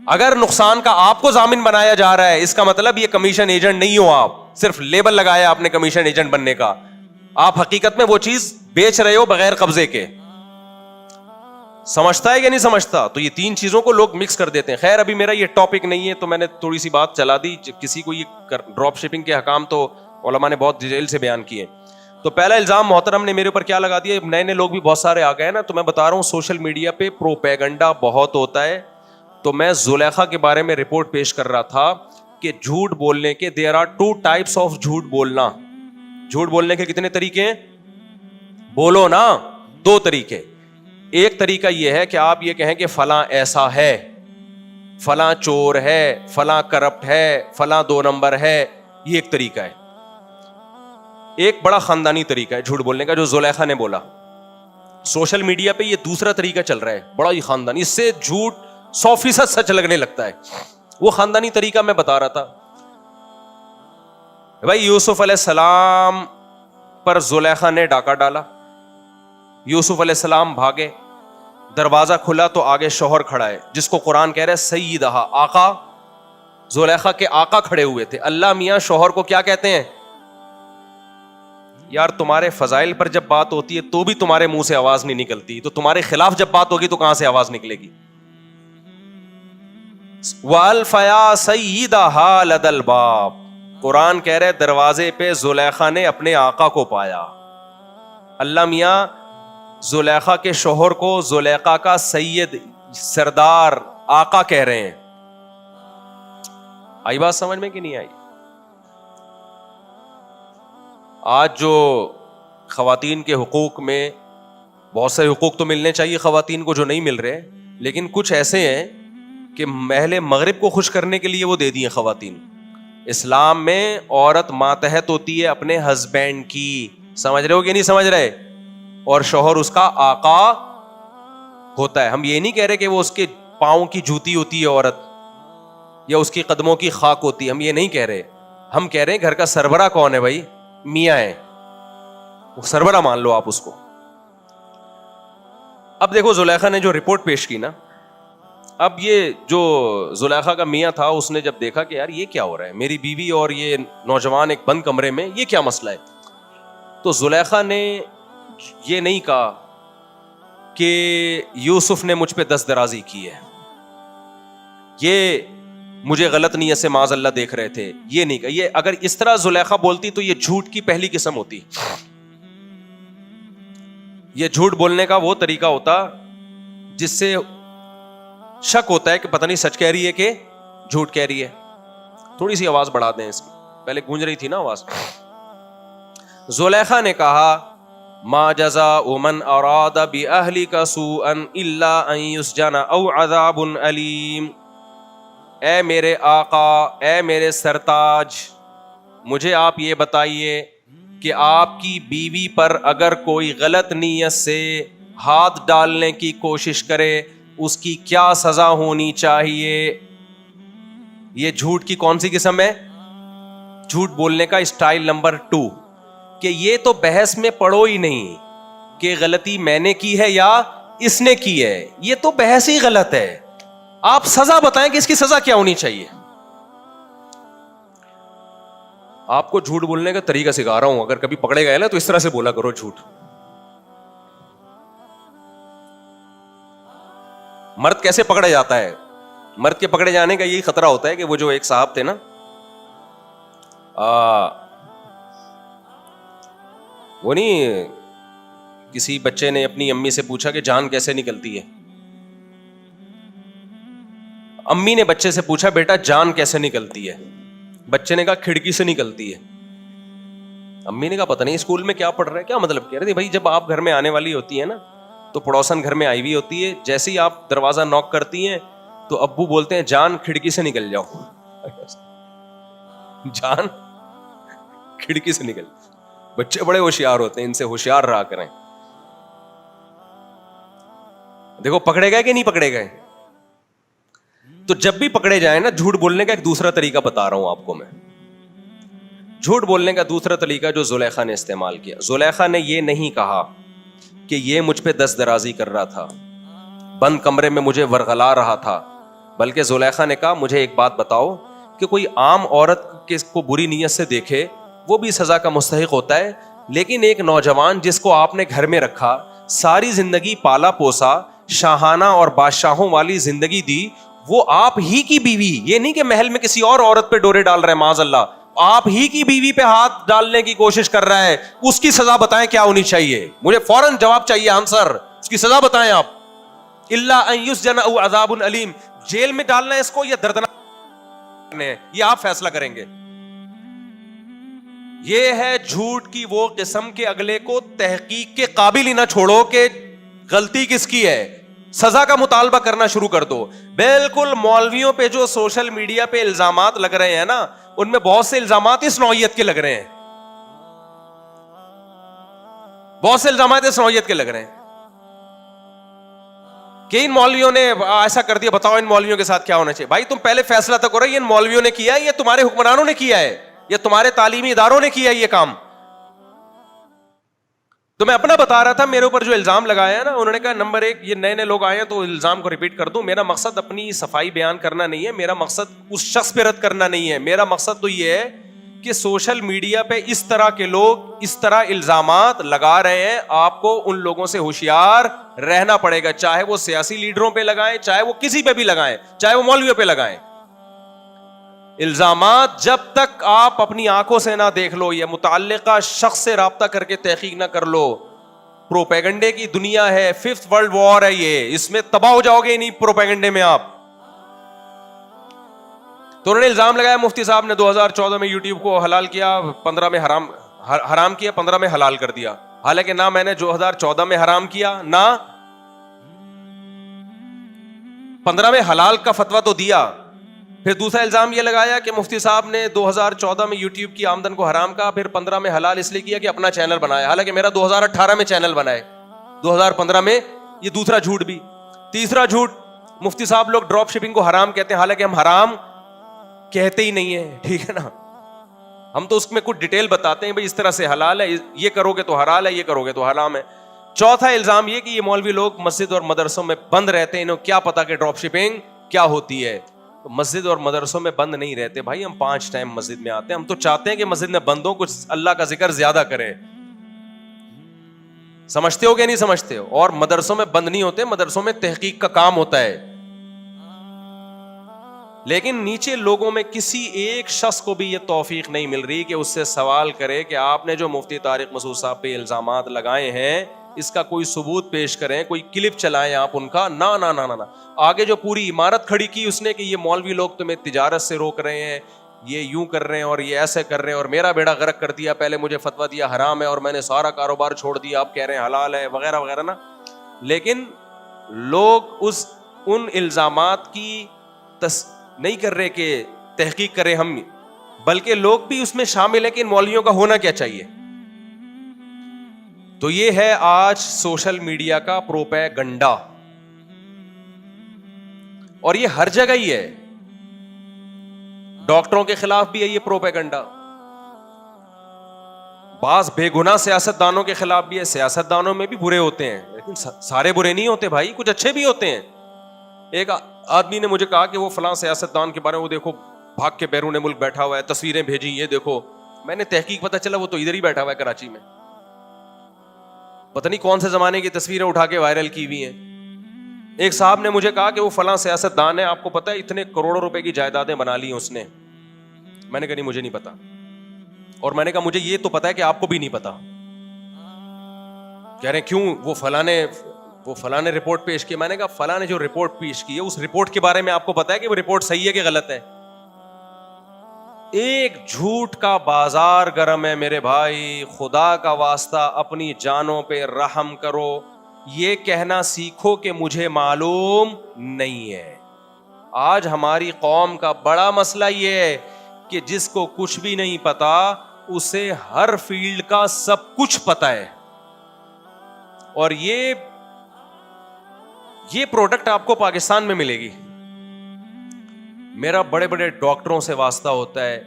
اگر نقصان کا آپ کو ضامن بنایا جا رہا ہے, اس کا مطلب یہ کمیشن ایجنٹ نہیں ہو آپ, صرف لیبل لگایا آپ نے کمیشن ایجنٹ بننے کا, آپ حقیقت میں وہ چیز بیچ رہے ہو بغیر قبضے کے. سمجھتا ہے یا نہیں سمجھتا؟ تو یہ 3 چیزوں کو لوگ مکس کر دیتے ہیں. خیر ابھی میرا یہ ٹاپک نہیں ہے تو میں نے تھوڑی سی بات چلا دی. کسی کو یہ ڈراپ شپنگ کے حکام تو علماء نے بہت ڈیٹیل سے بیان کیے. تو پہلا الزام محترم نے میرے اوپر کیا لگا دیا, نئے لوگ بھی بہت سارے آ گئے نا, تو میں بتا رہا ہوں سوشل میڈیا پہ پروپیگنڈا بہت ہوتا ہے. تو میں زلیخا کے بارے میں رپورٹ پیش کر رہا تھا کہ جھوٹ بولنے کے دیر آر 2 ٹائپس آف جھوٹ بولنا. جھوٹ بولنے کے کتنے طریقے ہیں؟ بولو نا, 2 طریقے. ایک طریقہ یہ ہے کہ آپ یہ کہیں کہ فلاں ایسا ہے، فلاں چور ہے، فلاں کرپٹ ہے، فلاں 2 نمبر ہے، یہ ایک طریقہ ہے. ایک بڑا خاندانی طریقہ ہے جھوٹ بولنے کا جو زلیخا نے بولا. سوشل میڈیا پہ یہ دوسرا طریقہ چل رہا ہے بڑا ہی خاندانی، اس سے جھوٹ 100% سچ لگنے لگتا ہے. وہ خاندانی طریقہ میں بتا رہا تھا. بھائی یوسف علیہ السلام پر زلیخا نے ڈاکہ ڈالا، یوسف علیہ السلام بھاگے، دروازہ کھلا تو آگے شوہر کھڑا ہے جس کو قرآن کہہ رہا ہے سیدہ، آقا. زلیخا کے آقا کھڑے ہوئے تھے. اللہ میاں شوہر کو کیا کہتے ہیں؟ یار تمہارے فضائل پر جب بات ہوتی ہے تو بھی تمہارے منہ سے آواز نہیں نکلتی، تو تمہارے خلاف جب بات ہوگی تو کہاں سے آواز نکلے گی؟ وَأَلْفَيَا سَيِّدَهَا لَدَى الْبَابِ، قرآن کہہ رہے دروازے پہ زلیخا نے اپنے آقا کو پایا. اللہ میاں زلیخا کے شوہر کو زلیخا کا سید، سردار، آقا کہہ رہے ہیں. آئی بات سمجھ میں کہ نہیں آئی؟ آج جو خواتین کے حقوق میں بہت سے حقوق تو ملنے چاہیے خواتین کو جو نہیں مل رہے، لیکن کچھ ایسے ہیں کہ محل مغرب کو خوش کرنے کے لیے وہ دے دی ہیں خواتین. اسلام میں عورت ماتحت ہوتی ہے اپنے ہسبینڈ کی، سمجھ رہے ہو کہ نہیں سمجھ رہے؟ اور شوہر اس کا آقا ہوتا ہے. ہم یہ نہیں کہہ رہے کہ وہ اس کے پاؤں کی جوتی ہوتی ہے عورت، یا اس کی قدموں کی خاک ہوتی ہے، ہم یہ نہیں کہہ رہے. ہم کہہ رہے ہیں گھر کا سربراہ کون ہے؟ بھائی میاں ہے، وہ سربراہ مان لو آپ اس کو. اب دیکھو زلیخا نے جو رپورٹ پیش کی نا، اب یہ جو زلیخا کا میاں تھا اس نے جب دیکھا کہ یار یہ کیا ہو رہا ہے، میری بیوی اور یہ نوجوان ایک بند کمرے میں، یہ کیا مسئلہ ہے؟ تو زلیخا نے یہ نہیں کہا کہ یوسف نے مجھ پہ دست درازی کی ہے، یہ مجھے غلط نیت سے معاذ اللہ دیکھ رہے تھے، یہ نہیں کہا. یہ اگر اس طرح زلیخا بولتی تو یہ جھوٹ کی پہلی قسم ہوتی. یہ جھوٹ بولنے کا وہ طریقہ ہوتا جس سے شک ہوتا ہے کہ پتہ نہیں سچ کہہ رہی ہے کہ جھوٹ کہہ رہی ہے. تھوڑی سی آواز بڑھا دیں اس کی، پہلے گونج رہی تھی نا آواز. زلیخا نے کہا ما جزاء من اراد باہلک سوءا الا ان یسجن او عذاب علیم. اے میرے آقا، اے میرے سرتاج، مجھے آپ یہ بتائیے کہ آپ کی بیوی پر اگر کوئی غلط نیت سے ہاتھ ڈالنے کی کوشش کرے اس کی کیا سزا ہونی چاہیے. یہ جھوٹ کی کون سی قسم ہے؟ جھوٹ بولنے کا اسٹائل نمبر 2 کہ یہ تو بحث میں پڑو ہی نہیں کہ غلطی میں نے کی ہے یا اس نے کی ہے، یہ تو بحث ہی غلط ہے. آپ سزا بتائیں کہ اس کی سزا کیا ہونی چاہیے. آپ کو جھوٹ بولنے کا طریقہ سکھا رہا ہوں، اگر کبھی پکڑے گئے نا تو اس طرح سے بولا کرو جھوٹ. مرد کیسے پکڑا جاتا ہے؟ مرد کے پکڑے جانے کا یہی خطرہ ہوتا ہے کہ وہ جو ایک صاحب تھے نا، وہ نہیں، کسی بچے نے اپنی امی سے پوچھا کہ جان کیسے نکلتی ہے. امی نے بچے سے پوچھا بیٹا جان کیسے نکلتی ہے؟ بچے نے کہا کھڑکی سے نکلتی ہے. امی نے کہا پتہ نہیں اسکول میں کیا پڑھ رہا ہے، کیا مطلب کہہ رہے تھے بھائی جب آپ گھر میں آنے والی ہوتی ہے نا تو پڑوسن گھر میں آئی ہوئی ہوتی ہے، جیسے ہی آپ دروازہ نوک کرتی ہیں تو ابو بولتے ہیں جان کھڑکی سے نکل جاؤ. جان کھڑکی سے نکل. بچے بڑے ہوشیار ہوتے ہیں، ان سے ہوشیار رہا کریں. دیکھو پکڑے گئے کہ نہیں پکڑے گئے. تو جب بھی پکڑے جائیں نا، جھوٹ بولنے کا ایک دوسرا طریقہ بتا رہا ہوں آپ کو میں. جھوٹ بولنے کا دوسرا طریقہ جو زلیخا نے استعمال کیا، زلیخا نے یہ نہیں کہا کہ یہ مجھ پہ دست درازی کر رہا تھا، بند کمرے میں مجھے ورغلا رہا تھا، بلکہ زلیخا نے کہا مجھے ایک بات بتاؤ کہ کوئی عام عورت کو بری نیت سے دیکھے وہ بھی سزا کا مستحق ہوتا ہے، لیکن ایک نوجوان جس کو آپ نے گھر میں رکھا، ساری زندگی پالا پوسا، شاہانہ اور بادشاہوں والی زندگی دی، وہ آپ ہی کی بیوی، یہ نہیں کہ محل میں کسی اور عورت پہ ڈورے ڈال رہا ہے معاذ اللہ، آپ ہی کی بیوی پہ ہاتھ ڈالنے کی کوشش کر رہا ہے، اس کی سزا بتائیں کیا ہونی چاہیے. مجھے فوراً جواب چاہیے، آنسر، اس کی سزا بتائیں آپ. الا ان یسجن او عذاب علیم، جیل میں ڈالنا ہے اس کو یا دردناک، یہ آپ فیصلہ کریں گے. یہ ہے جھوٹ کی وہ قسم کے اگلے کو تحقیق کے قابل ہی نہ چھوڑو کہ غلطی کس کی ہے, سزا کا مطالبہ کرنا شروع کر دو. بالکل مولویوں پہ جو سوشل میڈیا پہ الزامات لگ رہے ہیں نا, ان میں بہت سے الزامات اس نوعیت کے لگ رہے ہیں, بہت سے الزامات اس نوعیت کے لگ رہے ہیں کہ ان مولویوں نے ایسا کر دیا, بتاؤ ان مولویوں کے ساتھ کیا ہونا چاہیے. بھائی تم پہلے فیصلہ تو کرو, یہ ان مولویوں نے کیا ہے, یہ تمہارے حکمرانوں نے کیا ہے, یہ تمہارے تعلیمی اداروں نے کیا ہے یہ کام. تو میں اپنا بتا رہا تھا, میرے اوپر جو الزام لگایا ہے نا, انہوں نے کہا نمبر 1 یہ نئے نئے لوگ آئے ہیں تو الزام کو ریپیٹ کر دوں. میرا مقصد اپنی صفائی بیان کرنا نہیں ہے, میرا مقصد اس شخص پہ رد کرنا نہیں ہے. میرا مقصد تو یہ ہے کہ سوشل میڈیا پہ اس طرح کے لوگ اس طرح الزامات لگا رہے ہیں, آپ کو ان لوگوں سے ہوشیار رہنا پڑے گا, چاہے وہ سیاسی لیڈروں پہ لگائیں, چاہے وہ کسی پہ بھی لگائیں, چاہے وہ مولویوں پہ لگائیں. الزامات جب تک آپ اپنی آنکھوں سے نہ دیکھ لو یا متعلقہ شخص سے رابطہ کر کے تحقیق نہ کر لو, پروپیگنڈے کی دنیا ہے, 5th ورلڈ وار ہے یہ, اس میں تباہ ہو جاؤ گے نہیں پروپیگنڈے میں آپ. تو انہوں نے الزام لگایا مفتی صاحب نے 2014 میں یوٹیوب کو حلال کیا, 15 میں حرام کیا, 15 میں حلال کر دیا. حالانکہ نہ میں نے 2014 میں حرام کیا, نہ 15 میں حلال کا فتویٰ تو دیا. پھر دوسرا الزام یہ لگایا کہ مفتی صاحب نے 2014 میں یوٹیوب کی آمدن کو حرام کہا, پھر 15 میں حلال اس لیے کیا کہ اپنا چینل بنایا. حالانکہ میرا 2018 میں چینل بنائے, 2015 میں. یہ دوسرا جھوٹ بھی. تیسرا جھوٹ, مفتی صاحب لوگ ڈراپ شپنگ کو حرام کہتے ہیں, حالانکہ ہم حرام کہتے ہی نہیں ہے, ٹھیک ہے نا. ہم تو اس میں کچھ ڈیٹیل بتاتے ہیں, بھائی اس طرح سے حلال ہے, یہ کرو گے تو حلال ہے, یہ کرو گے تو حرام ہے. چوتھا الزام یہ کہ یہ مولوی لوگ مسجد اور مدرسوں میں بند رہتے ہیں, انہوں کیا پتا کہ ڈراپ شپنگ کیا ہوتی ہے. مسجد اور مدرسوں میں بند نہیں رہتے بھائی, ہم 5 ٹائم مسجد میں آتے ہیں. ہم تو چاہتے ہیں کہ مسجد میں بند ہو, کچھ اللہ کا ذکر زیادہ کریں. سمجھتے ہو کہ نہیں سمجھتے ہو؟ اور مدرسوں میں بند نہیں ہوتے, مدرسوں میں تحقیق کا کام ہوتا ہے. لیکن نیچے لوگوں میں کسی ایک شخص کو بھی یہ توفیق نہیں مل رہی کہ اس سے سوال کرے کہ آپ نے جو مفتی طارق مسعود صاحب پہ الزامات لگائے ہیں اس کا کوئی ثبوت پیش کریں, کوئی کلپ چلائیں آپ ان کا. نہ نہ نہ نہ. آگے جو پوری عمارت کھڑی کی اس نے کہ یہ مولوی لوگ تمہیں تجارت سے روک رہے ہیں, یہ یوں کر رہے ہیں اور یہ ایسے کر رہے ہیں, اور میرا بیڑا غرق کر دیا, پہلے مجھے فتویٰ دیا حرام ہے اور میں نے سارا کاروبار چھوڑ دیا, آپ کہہ رہے ہیں حلال ہے, وغیرہ وغیرہ نا. لیکن لوگ ان الزامات کی نہیں کر رہے کہ تحقیق کریں ہم, بلکہ لوگ بھی اس میں شامل ہیں کہ ان مولویوں کا ہونا کیا چاہیے. تو یہ ہے آج سوشل میڈیا کا پروپیگنڈا, اور یہ ہر جگہ ہی ہے. ڈاکٹروں کے خلاف بھی ہے یہ پروپیگنڈا, بعض بے گناہ سیاست دانوں کے خلاف بھی ہے. سیاست دانوں میں بھی برے ہوتے ہیں, لیکن سارے برے نہیں ہوتے بھائی, کچھ اچھے بھی ہوتے ہیں. ایک آدمی نے مجھے کہا کہ وہ فلاں سیاست دان کے بارے میں, وہ دیکھو بھاگ کے بیرون ملک بیٹھا ہوا ہے, تصویریں بھیجی, یہ دیکھو. میں نے تحقیق پتہ چلا وہ تو ادھر ہی بیٹھا ہوا ہے کراچی میں, پتہ نہیں کون سے زمانے کی تصویریں اٹھا کے وائرل کی ہوئی ہیں. ایک صاحب نے مجھے کہا کہ وہ فلاں سیاست دان ہے, آپ کو پتہ ہے اتنے کروڑوں روپے کی جائیدادیں بنا لی ہیں اس نے. میں نے کہا نہیں مجھے نہیں پتا, اور میں نے کہا مجھے یہ تو پتا ہے کہ آپ کو بھی نہیں پتا. کہہ رہے کیوں, وہ فلاں نے رپورٹ پیش کی. میں نے کہا فلاں نے جو رپورٹ پیش کی ہے اس رپورٹ کے بارے میں آپ کو پتا ہے کہ وہ رپورٹ صحیح ہے کہ غلط ہے؟ ایک جھوٹ کا بازار گرم ہے میرے بھائی, خدا کا واسطہ اپنی جانوں پہ رحم کرو. یہ کہنا سیکھو کہ مجھے معلوم نہیں ہے. آج ہماری قوم کا بڑا مسئلہ یہ ہے کہ جس کو کچھ بھی نہیں پتا اسے ہر فیلڈ کا سب کچھ پتا ہے, اور یہ پروڈکٹ آپ کو پاکستان میں ملے گی. میرا بڑے بڑے ڈاکٹروں سے واسطہ ہوتا ہے,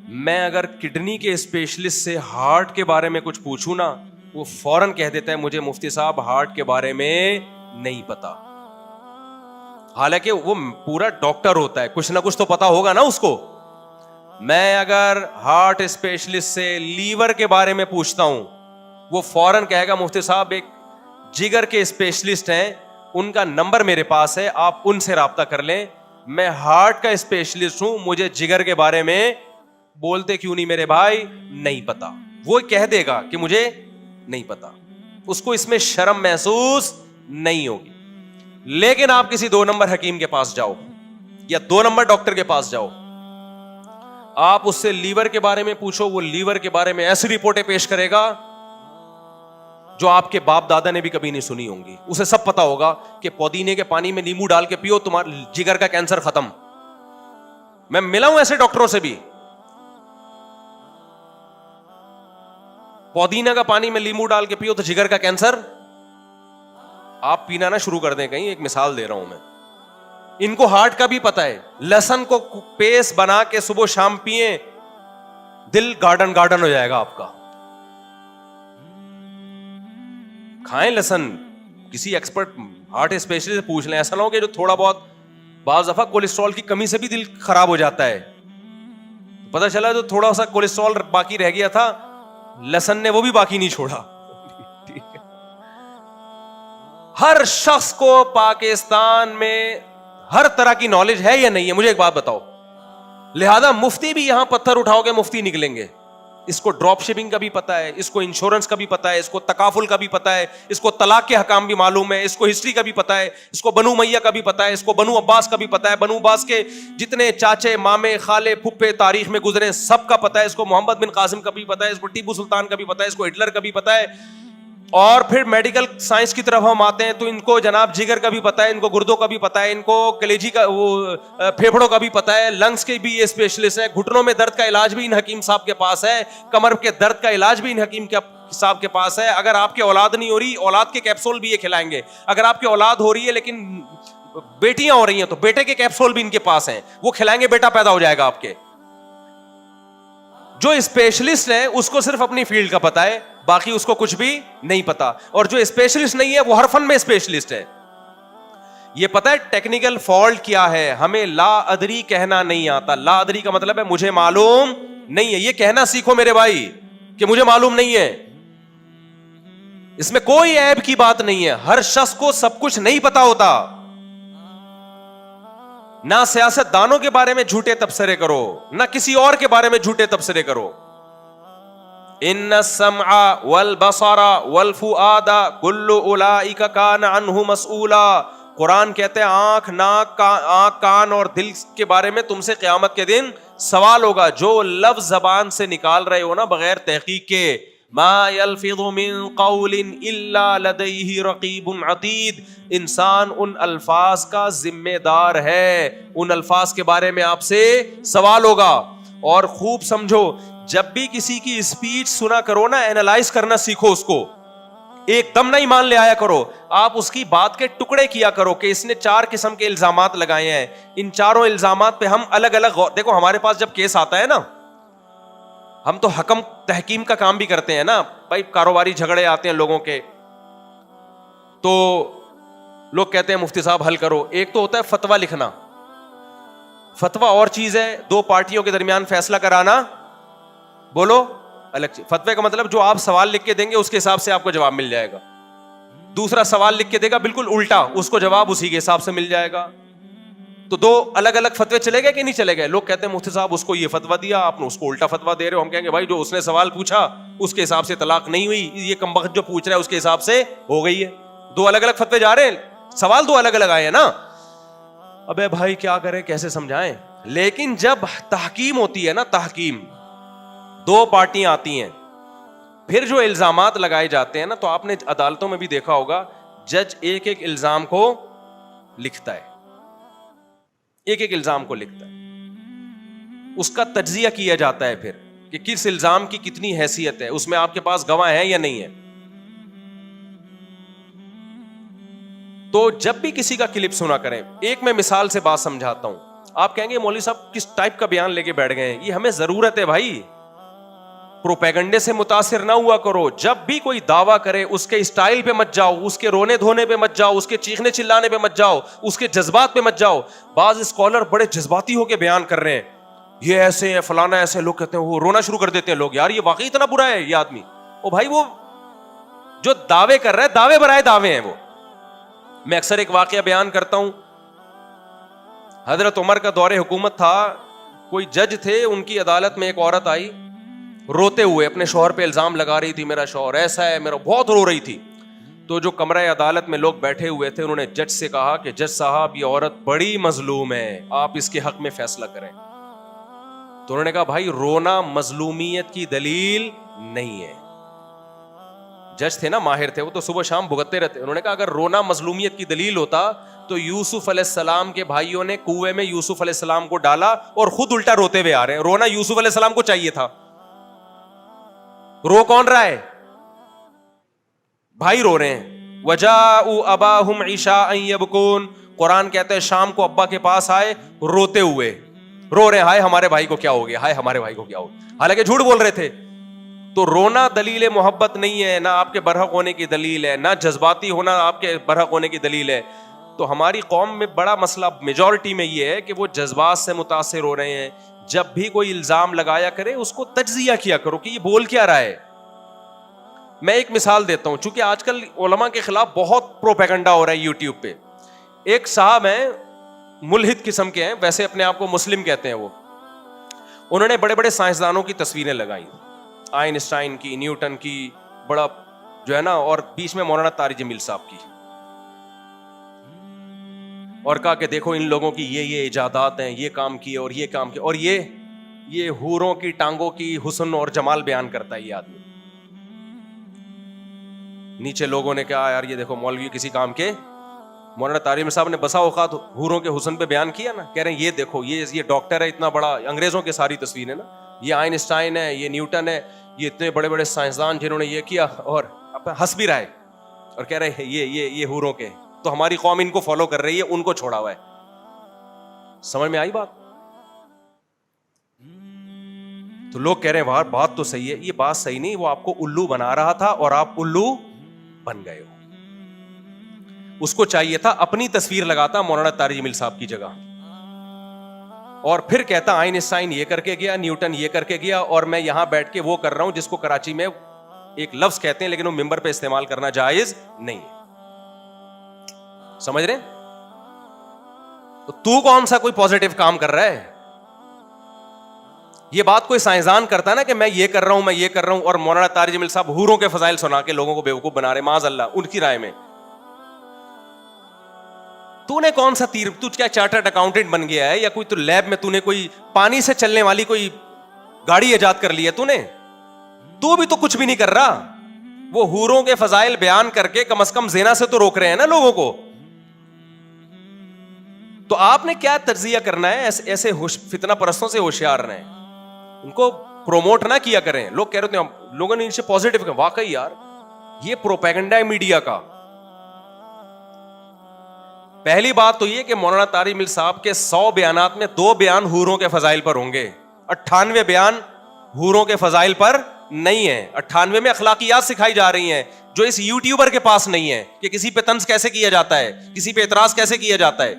میں اگر کڈنی کے اسپیشلسٹ سے ہارٹ کے بارے میں کچھ پوچھوں نا, وہ فوراً کہہ دیتا ہے مجھے مفتی صاحب ہارٹ کے بارے میں نہیں پتا. حالانکہ وہ پورا ڈاکٹر ہوتا ہے, کچھ نہ کچھ تو پتا ہوگا نا اس کو. میں اگر ہارٹ اسپیشلسٹ سے لیور کے بارے میں پوچھتا ہوں, وہ فوراً کہے گا مفتی صاحب ایک جگر کے اسپیشلسٹ ہیں, ان کا نمبر میرے پاس ہے, آپ ان سے رابطہ کر لیں. میں ہارٹ کا اسپیشلسٹ ہوں, مجھے جگر کے بارے میں بولتے کیوں نہیں میرے بھائی, نہیں پتا. وہ کہہ دے گا کہ مجھے نہیں پتا, اس کو اس میں شرم محسوس نہیں ہوگی. لیکن آپ کسی 2 نمبر حکیم کے پاس جاؤ یا 2 نمبر ڈاکٹر کے پاس جاؤ, آپ اس سے لیور کے بارے میں پوچھو, وہ لیور کے بارے میں ایسی رپورٹیں پیش کرے گا جو آپ کے باپ دادا نے بھی کبھی نہیں سنی ہوں گی. اسے سب پتا ہوگا کہ پودینے کے پانی میں نیمبو ڈال کے پیو, تمہارا جگر کا کینسر ختم. میں ملا ہوں ایسے ڈاکٹروں سے بھی, پودینے کا پانی میں لیمو ڈال کے پیو تو جگر کا کینسر. آپ پینا نہ شروع کر دیں کہیں, ایک مثال دے رہا ہوں میں. ان کو ہارٹ کا بھی پتا ہے, لہسن کو پیسٹ بنا کے صبح شام پیئیں, دل گارڈن گارڈن ہو جائے گا آپ کا. کھائیں لہسن, کسی ایکسپرٹ ہارٹ اسپیشلسٹ سے پوچھ لیں. ایسا نہ ہو کہ جو تھوڑا بہت بعض دفعہ کولیسٹرول کی کمی سے بھی دل خراب ہو جاتا ہے. پتہ چلا جو تھوڑا سا کولیسٹرول باقی رہ گیا تھا, لہسن نے وہ بھی باقی نہیں چھوڑا. ہر شخص کو پاکستان میں ہر طرح کی نالج ہے یا نہیں ہے؟ مجھے ایک بات بتاؤ. لہذا مفتی بھی یہاں پتھر اٹھاؤ گے مفتی نکلیں گے. اس کو ڈراپ شپنگ کا بھی پتا ہے, اس کو انشورنس کا بھی پتا ہے, اس کو تکافل کا بھی پتا ہے, اس کو طلاق کے حکام بھی معلوم ہے, اس کو ہسٹری کا بھی پتا ہے, اس کو بنو امیہ کا بھی پتا ہے, اس کو بنو عباس کا بھی پتا ہے, بنو عباس کے جتنے چاچے مامے خالے پھپھے تاریخ میں گزرے سب کا پتا ہے, اس کو محمد بن قاسم کا بھی پتا ہے, اس کو ٹیپو سلطان کا بھی پتا ہے, اس کو ہٹلر کا بھی پتا ہے. اور پھر میڈیکل سائنس کی طرف ہم آتے ہیں تو ان کو جناب جگر کا بھی پتا ہے, ان کو گردوں کا بھی پتا ہے, ان کو کلیجی کا وہ پھیپھڑوں کا بھی پتا ہے, لنگس کے بھی یہ اسپیشلسٹ ہے, گھٹنوں میں درد کا علاج بھی ان حکیم صاحب کے پاس ہے, کمر کے درد کا علاج بھی ان حکیم صاحب کے پاس ہے. اگر آپ کی اولاد نہیں ہو رہی, اولاد کے کیپسول بھی یہ کھلائیں گے. اگر آپ کی اولاد ہو رہی ہے لیکن بیٹیاں ہو رہی ہیں تو بیٹے کے کیپسول بھی ان کے پاس ہیں, وہ کھلائیں گے, بیٹا پیدا ہو جائے گا آپ کے. جو اسپیشلسٹ ہے اس کو صرف اپنی فیلڈ کا پتا ہے, باقی اس کو کچھ بھی نہیں پتا. اور جو اسپیشلسٹ نہیں ہے وہ ہر فن میں اسپیشلسٹ ہے. یہ پتا ہے ٹیکنیکل فالٹ کیا ہے؟ ہمیں لا ادری کہنا نہیں آتا. لا ادری کا مطلب ہے مجھے معلوم نہیں ہے. یہ کہنا سیکھو میرے بھائی کہ مجھے معلوم نہیں ہے. اس میں کوئی عیب کی بات نہیں ہے. ہر شخص کو سب کچھ نہیں پتا ہوتا. نہ سیاست دانوں کے بارے میں جھوٹے تبصرے کرو, نہ کسی اور کے بارے میں جھوٹے تبصرے کرو. ان السمع والبصر والفؤاد كل اولئک کان عنہ مسئولا. قرآن کہتے ہیں آنکھ ناک کان اور دل کے بارے میں تم سے قیامت کے دن سوال ہوگا. جو لفظ زبان سے نکال رہے ہو نا بغیر تحقیق کے, ما یلفظ من قول الا لدیہ رقیب عتید, انسان ان الفاظ کا ذمہ دار ہے, ان الفاظ کے بارے میں آپ سے سوال ہوگا. اور خوب سمجھو, جب بھی کسی کی اسپیچ سنا کرو نا, اینالائز کرنا سیکھو اس کو. ایک دم نہ ایمان لے آیا کرو, آپ اس کی بات کے ٹکڑے کیا کرو کہ اس نے 4 قسم کے الزامات لگائے ہیں, ان چاروں الزامات پہ ہم الگ الگ دیکھو. ہمارے پاس جب کیس آتا ہے نا, ہم تو حکم تحکیم کا کام بھی کرتے ہیں نا بھائی. کاروباری جھگڑے آتے ہیں لوگوں کے تو لوگ کہتے ہیں مفتی صاحب حل کرو. ایک تو ہوتا ہے فتویٰ لکھنا, فتویٰ اور چیز ہے, 2 پارٹیوں کے درمیان فیصلہ کرانا, بولو الگ چیز. فتوے کا مطلب جو آپ سوال لکھ کے دیں گے اس کے حساب سے آپ کو جواب مل جائے گا. دوسرا سوال لکھ کے دے گا بالکل الٹا, اس کو جواب اسی کے حساب سے مل جائے گا. تو 2 الگ الگ فتوے چلے گئے کہ نہیں چلے گئے؟ لوگ کہتے ہیں مفتی صاحب اس کو یہ فتویٰ دیا, آپ نے اس کو الٹا فتویٰ دے رہے ہو. ہم کہیں گے بھائی جو اس نے سوال پوچھا اس کے حساب سے طلاق نہیں ہوئی, یہ کمبخت جو پوچھ رہا ہے اس کے حساب سے ہو گئی ہے. 2 الگ الگ فتوے جا رہے ہیں, سوال 2 الگ الگ آئے ہیں نا. ابے بھائی کیا کریں, کیسے سمجھائیں؟ لیکن جب تحکیم ہوتی ہے نا, تحکیم 2 پارٹیاں آتی ہیں, پھر جو الزامات لگائے جاتے ہیں نا, تو آپ نے عدالتوں میں بھی دیکھا ہوگا جج ایک ایک الزام کو لکھتا ہے, ایک ایک الزام کو لکھتا ہے, اس کا تجزیہ کیا جاتا ہے پھر کہ کس الزام کی کتنی حیثیت ہے, اس میں آپ کے پاس گواہ ہیں یا نہیں ہے. تو جب بھی کسی کا کلپ سنا کریں, ایک میں مثال سے بات سمجھاتا ہوں. آپ کہیں گے مولوی صاحب کس ٹائپ کا بیان لے کے بیٹھ گئے ہیں, یہ ہمیں ضرورت ہے بھائی. پروپیگنڈے سے متاثر نہ ہوا کرو. جب بھی کوئی دعویٰ کرے اس کے اسٹائل پہ مت جاؤ, اس کے رونے دھونے پہ مت جاؤ, اس کے چیخنے چلانے پہ مت جاؤ, اس کے جذبات پہ مت جاؤ. بعض اسکالر بڑے جذباتی ہو کے بیان کر رہے ہیں, یہ ایسے ہیں فلانا ایسے, لوگ کہتے ہیں وہ رونا شروع کر دیتے ہیں لوگ, یار یہ واقعی اتنا برا ہے یہ آدمی. او بھائی وہ جو دعوے کر رہا ہے دعوے برائے دعوے ہیں وہ. میں اکثر ایک واقعہ بیان کرتا ہوں. حضرت عمر کا دور حکومت تھا, کوئی جج تھے, ان کی عدالت میں ایک عورت آئی روتے ہوئے, اپنے شوہر پہ الزام لگا رہی تھی میرا شوہر ایسا ہے, میرا بہت رو رہی تھی. تو جو کمرہ عدالت میں لوگ بیٹھے ہوئے تھے انہوں نے جج سے کہا کہ جج صاحب یہ عورت بڑی مظلوم ہے, آپ اس کے حق میں فیصلہ کریں. تو انہوں نے کہا بھائی رونا مظلومیت کی دلیل نہیں ہے. جج تھے نا, ماہر تھے, وہ تو صبح شام بھگتتے رہتے. انہوں نے کہا اگر رونا مظلومیت کی دلیل ہوتا تو یوسف علیہ السلام کے بھائیوں نے کنویں میں یوسف علیہ السلام کو ڈالا اور خود الٹا روتے ہوئے آ رہے ہیں. رونا یوسف علیہ السلام کو چاہیے تھا, رو کون رہا ہے؟ بھائی رو رہے ہیں. وجاءوا اباہم عشاء یبکون, قرآن کہتا ہے شام کو ابا کے پاس آئے روتے ہوئے, رو رہے ہیں ہائے ہمارے بھائی کو کیا ہو گیا, ہائے ہمارے بھائی کو کیا ہو گیا, حالانکہ جھوٹ بول رہے تھے. تو رونا دلیل محبت نہیں ہے, نہ آپ کے برحق ہونے کی دلیل ہے, نہ جذباتی ہونا آپ کے برحق ہونے کی دلیل ہے. تو ہماری قوم میں بڑا مسئلہ میجورٹی میں یہ ہے کہ وہ جذبات سے متاثر ہو رہے ہیں. جب بھی کوئی الزام لگایا کرے اس کو تجزیہ کیا کرو کہ یہ بول کیا رہا ہے. میں ایک مثال دیتا ہوں, چونکہ آج کل علماء کے خلاف بہت پروپیگنڈا ہو رہا ہے یوٹیوب پہ. ایک صاحب ہیں ملحد قسم کے ہیں, ویسے اپنے آپ کو مسلم کہتے ہیں, وہ انہوں نے بڑے بڑے سائنسدانوں کی تصویریں لگائیں, آئنسٹائن کی, نیوٹن کی, بڑا جو ہے نا, اور بیچ میں مولانا طارق جمیل صاحب کی, اور کہا کہ دیکھو ان لوگوں کی یہ ایجادات ہیں, یہ کام کیے اور یہ کام کیے, اور یہ حوروں کی ٹانگوں کی حسن اور جمال بیان کرتا ہے یہ آدمی. نیچے لوگوں نے کہا یار یہ دیکھو مولوی کسی کام کے. مولانا طارق صاحب نے بسا اوقات حوروں کے حسن پہ بیان کیا نا, کہہ رہے ہیں یہ دیکھو یہ ڈاکٹر ہے اتنا بڑا, انگریزوں کے ساری تصویریں نا, یہ آئنسٹائن ہے, یہ نیوٹن ہے, یہ اتنے بڑے بڑے سائنسدان جنہوں نے یہ کیا, اور ہنس بھی رہا ہے اور کہہ رہے ہیں یہ حوروں کے. تو ہماری قوم ان کو فالو کر رہی ہے, ان کو چھوڑا ہوا ہے. سمجھ میں آئی بات؟ تو لوگ کہہ رہے ہیں بات تو صحیح ہے. یہ بات صحیح نہیں, وہ آپ کو الو بنا رہا تھا اور آپ الو بن گئے ہو. اس کو چاہیے تھا اپنی تصویر لگاتا مولانا طارق جمیل صاحب کی جگہ, اور پھر کہتا آئنسٹائن یہ کر کے گیا, نیوٹن یہ کر کے گیا, اور میں یہاں بیٹھ کے وہ کر رہا ہوں جس کو کراچی میں ایک لفظ کہتے ہیں لیکن وہ ممبر پہ استعمال کرنا جائز نہیں ہے. سمجھ رہے ہیں؟ تو کون سا کوئی پازیٹیو کام کر رہا ہے؟ یہ بات کوئی سائنسدان کرتا نا کہ میں یہ کر رہا ہوں, میں یہ کر رہا ہوں, اور مولانا طارق جمیل صاحب حوروں کے فضائل سنا کے لوگوں کو بیوقوف بنا رہے, معاذ اللہ ان کی رائے میں. تو نے کون سا تیر, تو کیا چارٹرڈ اکاؤنٹنٹ بن گیا ہے, یا کوئی تو لیب میں تو نے کوئی پانی سے چلنے والی کوئی گاڑی ایجاد کر لی ہے تو نے؟ تو بھی تو کچھ بھی نہیں کر رہا. وہ حوروں کے فضائل بیان کر کے کم از کم زنا سے تو روک رہے ہیں نا لوگوں کو. تو آپ نے کیا تجزیہ کرنا ہے؟ ایسے فتنہ پرستوں سے ہوشیار رہیں, ان کو پروموٹ نہ کیا کریں. لوگ کہہ رہے ہیں لوگوں نے ان سے پازیٹیو کہا, واقعی یار یہ پروپیگنڈا ہے میڈیا کا. پہلی بات تو یہ کہ مولانا طارق جمیل صاحب کے 100 بیانات میں 2 بیان حوروں کے فضائل پر ہوں گے, 98 بیان حوروں کے فضائل پر نہیں ہے. 98 میں اخلاقیات سکھائی جا رہی ہیں جو اس یوٹیوبر کے پاس نہیں ہے, کہ کسی پہ طنز کیسے کیا جاتا ہے, کسی پہ اعتراض کیسے کیا جاتا ہے.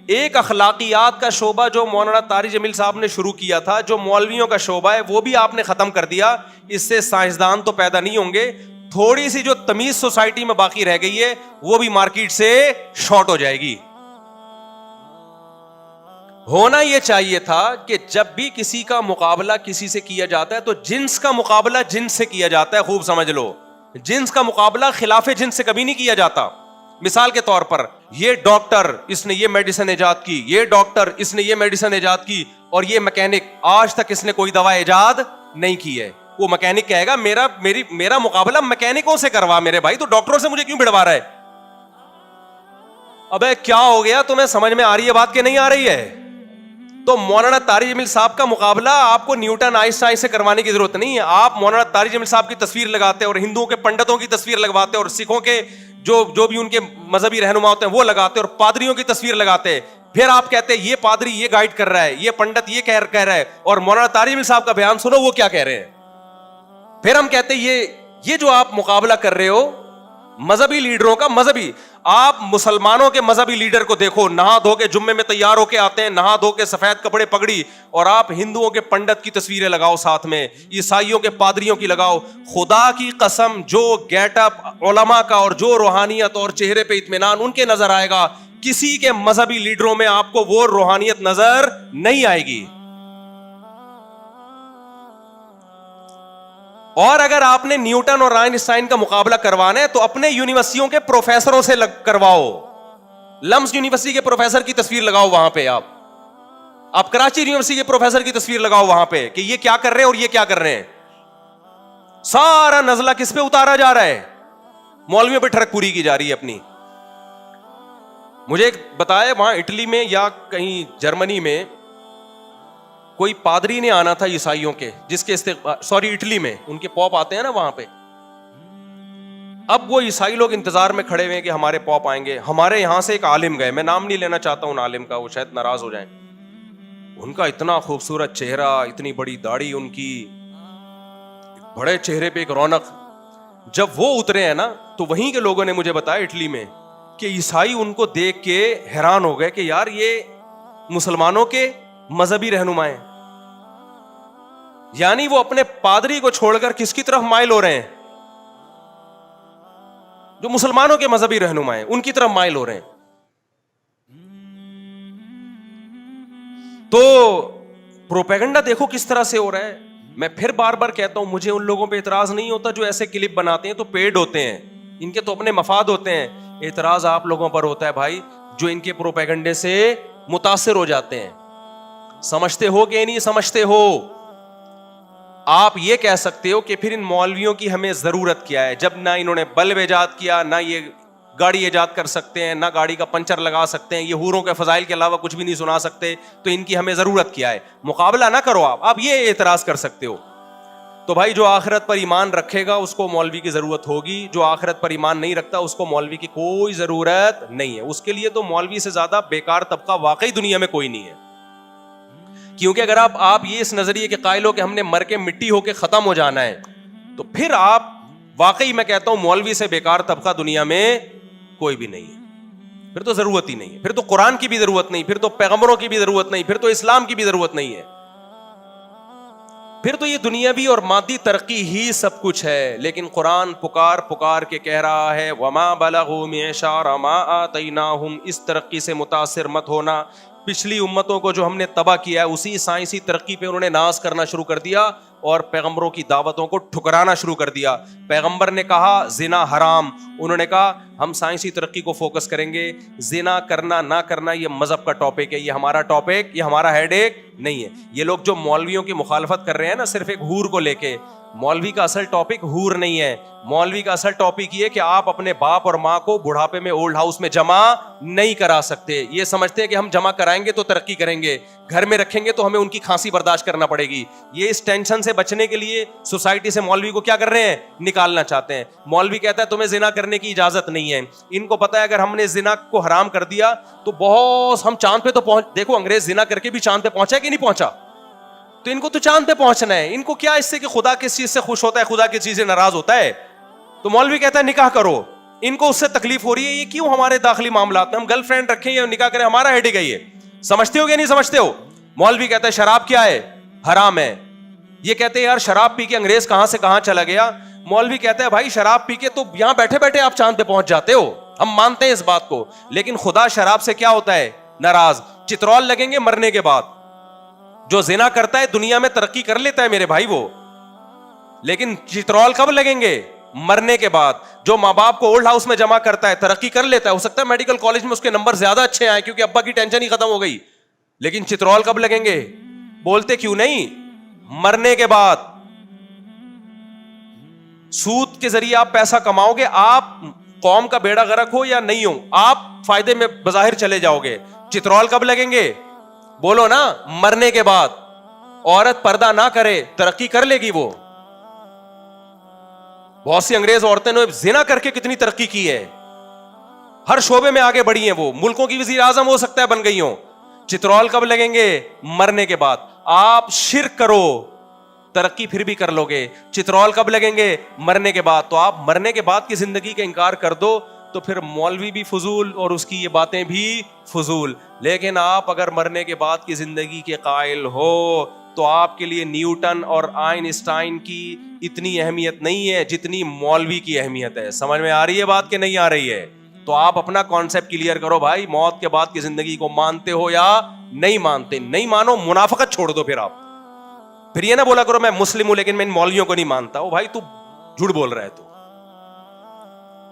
ایک اخلاقیات کا شعبہ جو مولانا طارق جمیل صاحب نے شروع کیا تھا, جو مولویوں کا شعبہ ہے, وہ بھی آپ نے ختم کر دیا. اس سے سائنسدان تو پیدا نہیں ہوں گے, تھوڑی سی جو تمیز سوسائٹی میں باقی رہ گئی ہے وہ بھی مارکیٹ سے شارٹ ہو جائے گی. ہونا یہ چاہیے تھا کہ جب بھی کسی کا مقابلہ کسی سے کیا جاتا ہے تو جنس کا مقابلہ جنس سے کیا جاتا ہے. خوب سمجھ لو, جنس کا مقابلہ خلاف جنس سے کبھی نہیں کیا جاتا. مثال کے طور پر یہ ڈاکٹر اس نے یہ میڈیسن ایجاد کی, یہ ڈاکٹر اس نے یہ میڈیسن ایجاد کی, اور یہ میکینک آج تک اس نے کوئی دوا ایجاد نہیں کی ہے. وہ میکینک کہے گا میرا مقابلہ میکینکوں سے کروا میرے بھائی, تو ڈاکٹروں سے مجھے کیوں بھڑوا رہا ہے؟ ابے کیا ہو گیا تمہیں؟ سمجھ میں آ رہی ہے بات کہ نہیں آ رہی ہے؟ تو مولانا طارق جمیل صاحب کا مقابلہ آپ کو نیوٹن آئنسٹائن سے کروانے کی ضرورت نہیں ہے. آپ مولانا طارق جمیل صاحب کی تصویر لگاتے اور ہندوؤں کے پنڈتوں کی تصویر لگواتے اور سکھوں کے جو بھی ان کے مذہبی رہنما ہوتے ہیں وہ لگاتے اور پادریوں کی تصویر لگاتے. پھر آپ کہتے ہیں یہ پادری یہ گائیڈ کر رہا ہے, یہ پنڈت یہ کہہ رہا ہے, اور مولانا طارق جمیل صاحب کا بیان سنو وہ کیا کہہ رہے ہیں. پھر ہم کہتے ہیں یہ جو آپ مقابلہ کر رہے ہو مذہبی لیڈروں کا, مذہبی, آپ مسلمانوں کے مذہبی لیڈر کو دیکھو, نہا دھو کے جمعے میں تیار ہو کے آتے ہیں, نہا دھو کے سفید کپڑے پگڑی, اور آپ ہندوؤں کے پنڈت کی تصویریں لگاؤ ساتھ میں, عیسائیوں کے پادریوں کی لگاؤ. خدا کی قسم جو گیٹ اپ علماء کا اور جو روحانیت اور چہرے پہ اطمینان ان کے نظر آئے گا, کسی کے مذہبی لیڈروں میں آپ کو وہ روحانیت نظر نہیں آئے گی. اور اگر آپ نے نیوٹن اور آئنسٹائن کا مقابلہ کروانا ہے تو اپنے یونیورسٹیوں کے پروفیسروں سے کرواؤ. لمس یونیورسٹی کے پروفیسر کی تصویر لگاؤ وہاں پہ, آپ کراچی یونیورسٹی کے پروفیسر کی تصویر لگاؤ وہاں پہ کہ یہ کیا کر رہے ہیں اور یہ کیا کر رہے ہیں. سارا نزلہ کس پہ اتارا جا رہا ہے؟ مولویوں پہ ٹھڑک پوری کی جا رہی ہے اپنی. مجھے بتایا وہاں اٹلی میں یا کہیں جرمنی میں کوئی پادری نے آنا تھا عیسائیوں کے، جس کے اٹلی میں ان کے پوپ آتے ہیں نا وہاں پہ. اب وہ عیسائی لوگ انتظار میں کھڑے ہوئے کہ ہمارے پوپ آئیں گے. ہمارے یہاں سے ایک عالم گئے، میں نام نہیں لینا چاہتا ہوں عالم کا، وہ شاید ناراض ہو جائیں. ان کا اتنا خوبصورت چہرہ، اتنی بڑی داڑھی ان کی، بڑے چہرے پہ ایک رونق. جب وہ اترے ہیں نا تو وہیں کے لوگوں نے مجھے بتایا اٹلی میں کہ عیسائی ان کو دیکھ کے حیران ہو گئے کہ یار یہ مسلمانوں کے مذہبی رہنما ہیں. یعنی وہ اپنے پادری کو چھوڑ کر کس کی طرف مائل ہو رہے ہیں؟ جو مسلمانوں کے مذہبی رہنما ہیں ان کی طرف مائل ہو رہے ہیں. تو پروپیگنڈا دیکھو کس طرح سے ہو رہا ہے. میں پھر بار بار کہتا ہوں مجھے ان لوگوں پہ اعتراض نہیں ہوتا جو ایسے کلپ بناتے ہیں تو پیڈ ہوتے ہیں، ان کے تو اپنے مفاد ہوتے ہیں. اعتراض آپ لوگوں پر ہوتا ہے بھائی جو ان کے پروپیگنڈے سے متاثر ہو جاتے ہیں. سمجھتے ہو کہ نہیں سمجھتے ہو؟ آپ یہ کہہ سکتے ہو کہ پھر ان مولویوں کی ہمیں ضرورت کیا ہے جب نہ انہوں نے بلب ایجاد کیا، نہ یہ گاڑی ایجاد کر سکتے ہیں، نہ گاڑی کا پنچر لگا سکتے ہیں، یہ حوروں کے فضائل کے علاوہ کچھ بھی نہیں سنا سکتے، تو ان کی ہمیں ضرورت کیا ہے؟ مقابلہ نہ کرو آپ یہ اعتراض کر سکتے ہو. تو بھائی جو آخرت پر ایمان رکھے گا اس کو مولوی کی ضرورت ہوگی، جو آخرت پر ایمان نہیں رکھتا اس کو مولوی کی کوئی ضرورت نہیں ہے. اس کے لیے تو مولوی سے زیادہ بیکار طبقہ واقعی دنیا میں کوئی نہیں ہے. کیونکہ اگر آپ یہ اس نظریے کے قائل ہو کہ ہم نے مر کے مٹی ہو کے ختم ہو جانا ہے تو پھر آپ واقعی میں کہتا ہوں مولوی سے بیکار طبقہ دنیا میں کوئی بھی نہیں ہے. پھر تو ضرورت ہی نہیں ہے، پھر تو قرآن کی بھی ضرورت نہیں، پھر تو پیغمبروں کی بھی ضرورت نہیں، پھر تو اسلام کی بھی ضرورت نہیں ہے. پھر تو یہ دنیاوی اور مادی ترقی ہی سب کچھ ہے. لیکن قرآن پکار کے کہہ رہا ہے وما بلغوا معشار ما آتیناہم، اس ترقی سے متاثر مت ہونا. پچھلی امتوں کو جو ہم نے تباہ کیا ہے اسی سائنسی ترقی پہ انہوں نے ناز کرنا شروع کر دیا اور پیغمبروں کی دعوتوں کو ٹھکرانا شروع کر دیا. پیغمبر نے کہا زنا حرام، انہوں نے کہا ہم سائنسی ترقی کو فوکس کریں گے. زنا کرنا نہ کرنا یہ مذہب کا ٹاپک ہے، یہ ہمارا ٹاپک، یہ ہمارا ہیڈ ایک نہیں ہے. یہ لوگ جو مولویوں کی مخالفت کر رہے ہیں نا صرف ایک حور کو لے کے، مولوی کا اصل ٹاپک حور نہیں ہے. مولوی کا اصل ٹاپک یہ کہ آپ اپنے باپ اور ماں کو بڑھاپے میں اولڈ ہاؤس میں جمع نہیں کرا سکتے. یہ سمجھتے ہیں کہ ہم جمع کرائیں گے تو ترقی کریں گے، گھر میں رکھیں گے تو ہمیں ان کی کھانسی برداشت کرنا پڑے گی. یہ اس ٹینشن سے بچنے کے لیے سوسائٹی سے مولوی کو کیا کر رہے ہیں؟ نکالنا چاہتے ہیں. مولوی کہتا ہے تمہیں زنا کرنے کی اجازت نہیں ہے. ان کو پتا ہے اگر ہم نے زنا کو حرام کر دیا تو بہت ہم چاند پہ تو پہنچ، دیکھو انگریز زنا کر کے بھی چاند پہ پہنچا کہ نہیں پہنچا؟ تو ان کو تو چاند پہ پہنچنا ہے. ان کو کیا اس سے کہ خدا کس چیز سے خوش ہوتا ہے، خدا کس چیز سے ناراض ہوتا ہے؟ تو مولوی کہتا ہے نکاح کرو. ان کو اس سے تکلیف ہو رہی ہے. یہ کیوں ہمارے داخلی معاملات میں ہم گرل فرینڈ رکھیں یا نکاح کریں، ہمارا ہیڈ گئی ہے. سمجھتے ہو کہ نہیں سمجھتے ہو؟ مولوی کہتا ہے شراب کیا ہے؟ حرام ہے. یہ کہتے ہیں یار شراب پی کے انگریز کہاں سے کہاں چلا گیا. مولوی کہتا ہے بھائی شراب پی کے تو یہاں بیٹھے بیٹھے آپ چاند پہ پہنچ جاتے ہو، ہم مانتے ہیں اس بات کو، لیکن خدا شراب سے کیا ہوتا ہے؟ ناراض. چترول لگیں گے مرنے کے بعد. جو زنا کرتا ہے دنیا میں ترقی کر لیتا ہے میرے بھائی وہ، لیکن چترول کب لگیں گے؟ مرنے کے بعد. جو ماں باپ کو اولڈ ہاؤس میں جمع کرتا ہے ترقی کر لیتا ہے، ہو سکتا ہے میڈیکل کالج میں اس کے نمبر زیادہ اچھے آئے کیونکہ ابا کی ٹینشن ہی ختم ہو گئی، لیکن چترول کب لگیں گے؟ بولتے کیوں نہیں؟ مرنے کے بعد. سود کے ذریعے آپ پیسہ کماؤ گے، آپ قوم کا بیڑا غرق ہو یا نہیں ہو آپ فائدے میں بظاہر چلے جاؤ گے. چترول کب لگیں گے؟ بولو نا. مرنے کے بعد. عورت پردہ نہ کرے ترقی کر لے گی وہ. بہت سی انگریز عورتیں نے زنا کر کے کتنی ترقی کی ہے، ہر شعبے میں آگے بڑھی ہیں، وہ ملکوں کی وزیر اعظم ہو سکتا ہے بن گئی ہوں. چترول کب لگیں گے؟ مرنے کے بعد. آپ شرک کرو ترقی پھر بھی کر لو گے. چترول کب لگیں گے؟ مرنے کے بعد. تو آپ مرنے کے بعد کی زندگی کا انکار کر دو تو پھر مولوی بھی فضول اور اس کی یہ باتیں بھی فضول. لیکن آپ اگر مرنے کے بعد کی زندگی کے قائل ہو تو آپ کے لیے نیوٹن اور آئنسٹائن کی اتنی اہمیت نہیں ہے جتنی مولوی کی اہمیت ہے. سمجھ میں آ رہی ہے بات کہ نہیں آ رہی ہے؟ تو آپ اپنا کانسیپٹ کلیئر کرو بھائی، موت کے بعد کی زندگی کو مانتے ہو یا نہیں مانتے؟ نہیں مانو منافقت چھوڑ دو. پھر آپ پھر یہ نہ بولا کرو میں مسلم ہوں لیکن میں ان مولویوں کو نہیں مانتا. او بھائی تو جھوٹ بول رہا ہے. تو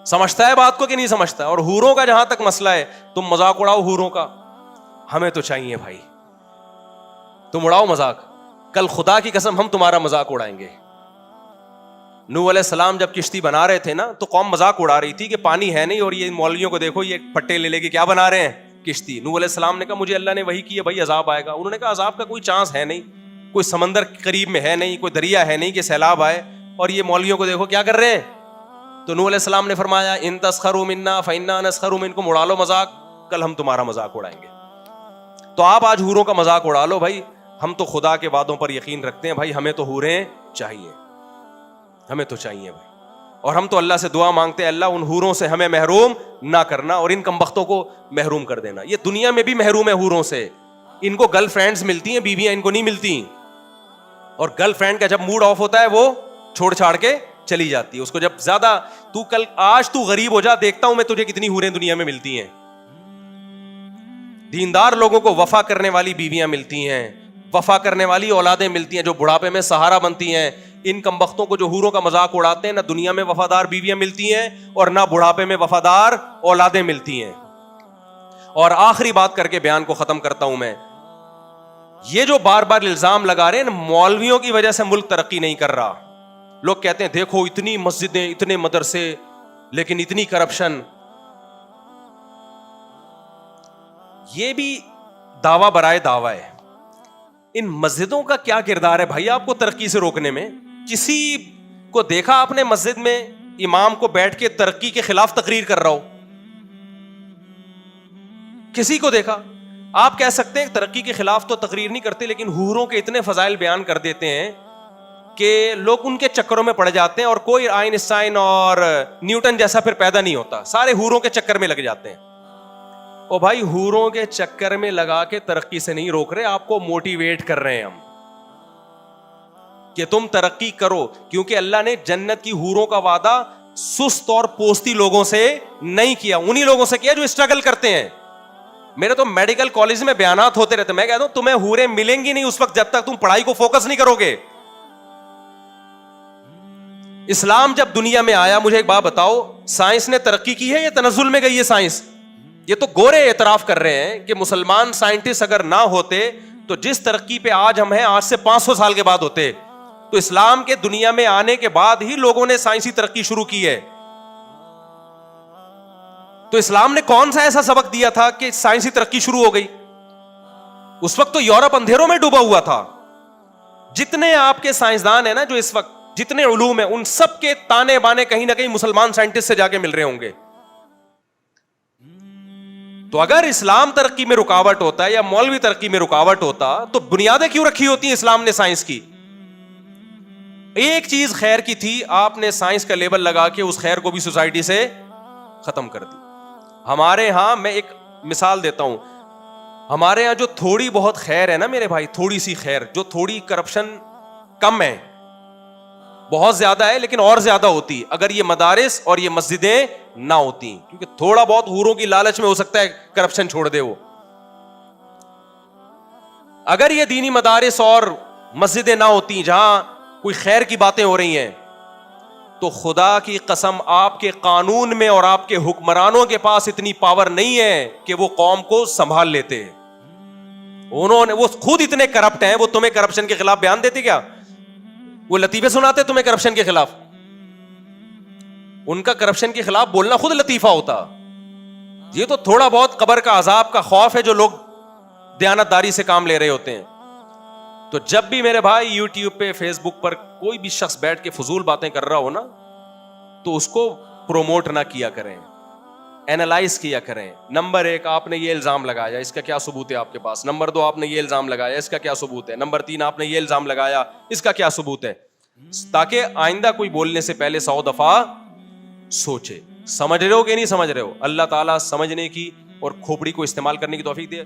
سمجھتا ہے بات کو کہ نہیں سمجھتا؟ اور حوروں کا جہاں تک مسئلہ ہے تم مذاق اڑاؤ حوروں کا، ہمیں تو چاہیے بھائی تم اڑاؤ مذاق. کل خدا کی قسم ہم تمہارا مذاق اڑائیں گے. نوح علیہ السلام جب کشتی بنا رہے تھے نا تو قوم مذاق اڑا رہی تھی کہ پانی ہے نہیں اور یہ مولویوں کو دیکھو یہ پٹے لے کے کیا بنا رہے ہیں کشتی. نوح علیہ السلام نے کہا مجھے اللہ نے وحی کی ہے بھائی عذاب آئے گا. انہوں نے کہا عذاب کا کوئی چانس ہے نہیں, کوئی سمندر قریب میں ہے نہیں, کوئی دریا ہے نہیں کہ سیلاب آئے, اور یہ مولویوں کو دیکھو کیا کر رہے ہیں. تو نوح علیہ السلام نے فرمایا ان تسخروا منا فإنا نسخر منکم, اڑا لو مذاق, کل ہم تمہارا مذاق اڑائیں گے. تو آپ آج حوروں کا مذاق اڑا لو بھائی, ہم تو خدا کے وعدوں پر یقین رکھتے ہیں بھائی, ہمیں تو حوریں چاہیے, ہمیں تو چاہیے بھائی. اور ہم تو اللہ سے دعا مانگتے ہیں اللہ ان حوروں سے ہمیں محروم نہ کرنا اور ان کمبختوں کو محروم کر دینا. یہ دنیا میں بھی محروم ہے حوروں سے, ان کو گرل فرینڈز ملتی ہیں, بیویاں ان کو نہیں ملتی, اور گرل فرینڈ کا جب موڈ آف ہوتا ہے وہ چھوڑ چھاڑ کے چلی جاتی ہے اس کو. جب زیادہ تو کل آج تو غریب ہو جا, دیکھتا ہوں میں تجھے کتنی حوریں دنیا میں ملتی ہیں. دیندار لوگوں کو وفا کرنے والی بیویاں ملتی ہیں, وفا کرنے والی اولادیں ملتی ہیں جو بڑھاپے میں سہارا بنتی ہیں. ان کمبختوں کو جو حوروں کا مذاق اڑاتے ہیں, نہ دنیا میں وفادار بیویاں ملتی ہیں اور نہ بڑھاپے میں وفادار اولادیں ملتی ہیں. اور آخری بات کر کے بیان کو ختم کرتا ہوں میں, یہ جو بار بار الزام لگا رہے ہیں مولویوں کی وجہ سے ملک ترقی نہیں کر رہا. لوگ کہتے ہیں دیکھو اتنی مسجدیں, اتنے مدرسے, لیکن اتنی کرپشن. یہ بھی دعویٰ برائے دعویٰ ہے. ان مسجدوں کا کیا کردار ہے بھائی آپ کو ترقی سے روکنے میں؟ کسی کو دیکھا آپ نے مسجد میں امام کو بیٹھ کے ترقی کے خلاف تقریر کر رہا ہو؟ کسی کو دیکھا؟ آپ کہہ سکتے ہیں ترقی کے خلاف تو تقریر نہیں کرتے, لیکن حوروں کے اتنے فضائل بیان کر دیتے ہیں کہ لوگ ان کے چکروں میں پڑ جاتے ہیں, اور کوئی آئنسٹائن اور نیوٹن جیسا پھر پیدا نہیں ہوتا, سارے حوروں کے چکر میں لگ جاتے ہیں. او بھائی حوروں کے چکر میں لگا کے ترقی سے نہیں روک رہے, آپ کو موٹیویٹ کر رہے ہیں ہم کہ تم ترقی کرو, کیونکہ اللہ نے جنت کی حوروں کا وعدہ سست اور پوستی لوگوں سے نہیں کیا, انہی لوگوں سے کیا جو اسٹرگل کرتے ہیں. میرے تو میڈیکل کالج میں بیانات ہوتے رہتے, میں کہتا ہوں تمہیں حوریں ملیں گی نہیں اس وقت جب تک تم پڑھائی کو فوکس نہیں کرو گے. اسلام جب دنیا میں آیا, مجھے ایک بات بتاؤ, سائنس نے ترقی کی ہے یا تنزل میں گئی ہے سائنس؟ یہ تو گورے اعتراف کر رہے ہیں کہ مسلمان سائنٹسٹ اگر نہ ہوتے تو جس ترقی پہ آج ہم ہیں آج سے 500 سال کے بعد ہوتے. تو اسلام کے دنیا میں آنے کے بعد ہی لوگوں نے سائنسی ترقی شروع کی ہے. تو اسلام نے کون سا ایسا سبق دیا تھا کہ سائنسی ترقی شروع ہو گئی؟ اس وقت تو یورپ اندھیروں میں ڈوبا ہوا تھا. جتنے آپ کے سائنسدان ہیں نا جو اس وقت جتنے علوم ہیں, ان سب کے تانے بانے کہیں نہ کہیں مسلمان سائنٹسٹ سے جا کے مل رہے ہوں گے. تو اگر اسلام ترقی میں رکاوٹ ہوتا ہے یا مولوی ترقی میں رکاوٹ ہوتا تو بنیادیں کیوں رکھی ہوتی ہیں اسلام نے سائنس کی؟ ایک چیز خیر کی تھی, آپ نے سائنس کا لیبل لگا کے اس خیر کو بھی سوسائٹی سے ختم کر دی. ہمارے ہاں میں ایک مثال دیتا ہوں, ہمارے ہاں جو تھوڑی بہت خیر ہے نا میرے بھائی, تھوڑی سی خیر, جو تھوڑی کرپشن کم ہے, بہت زیادہ ہے لیکن اور زیادہ ہوتی اگر یہ مدارس اور یہ مسجدیں نہ ہوتی, کیونکہ تھوڑا بہت حوروں کی لالچ میں ہو سکتا ہے کرپشن چھوڑ دے وہ. اگر یہ دینی مدارس اور مسجدیں نہ ہوتی جہاں کوئی خیر کی باتیں ہو رہی ہیں, تو خدا کی قسم آپ کے قانون میں اور آپ کے حکمرانوں کے پاس اتنی پاور نہیں ہے کہ وہ قوم کو سنبھال لیتے. انہوں نے, وہ خود اتنے کرپٹ ہیں, وہ تمہیں کرپشن کے خلاف بیان دیتے کیا؟ وہ لطیفے سناتے تمہیں کرپشن کے خلاف؟ ان کا کرپشن کے خلاف بولنا خود لطیفہ ہوتا. یہ تو تھوڑا بہت قبر کا عذاب کا خوف ہے جو لوگ دیانتداری سے کام لے رہے ہوتے ہیں. تو جب بھی میرے بھائی یوٹیوب پہ فیس بک پر کوئی بھی شخص بیٹھ کے فضول باتیں کر رہا ہو نا, تو اس کو پروموٹ نہ کیا کریں, اینالائز کیا کریں. نمبر 1, آپ نے یہ الزام لگایا, اس کا کیا ثبوت ہے آپ کے پاس؟ نمبر 2, آپ نے یہ الزام لگایا, اس کا کیا ثبوت ہے؟ نمبر 3, آپ نے یہ الزام لگایا, اس کا کیا ثبوت ہے؟ تاکہ آئندہ کوئی بولنے سے پہلے 100 دفعہ سوچے. سمجھ رہے ہو کہ نہیں سمجھ رہے ہو؟ اللہ تعالیٰ سمجھنے کی اور کھوپڑی کو استعمال کرنے کی توفیق دے.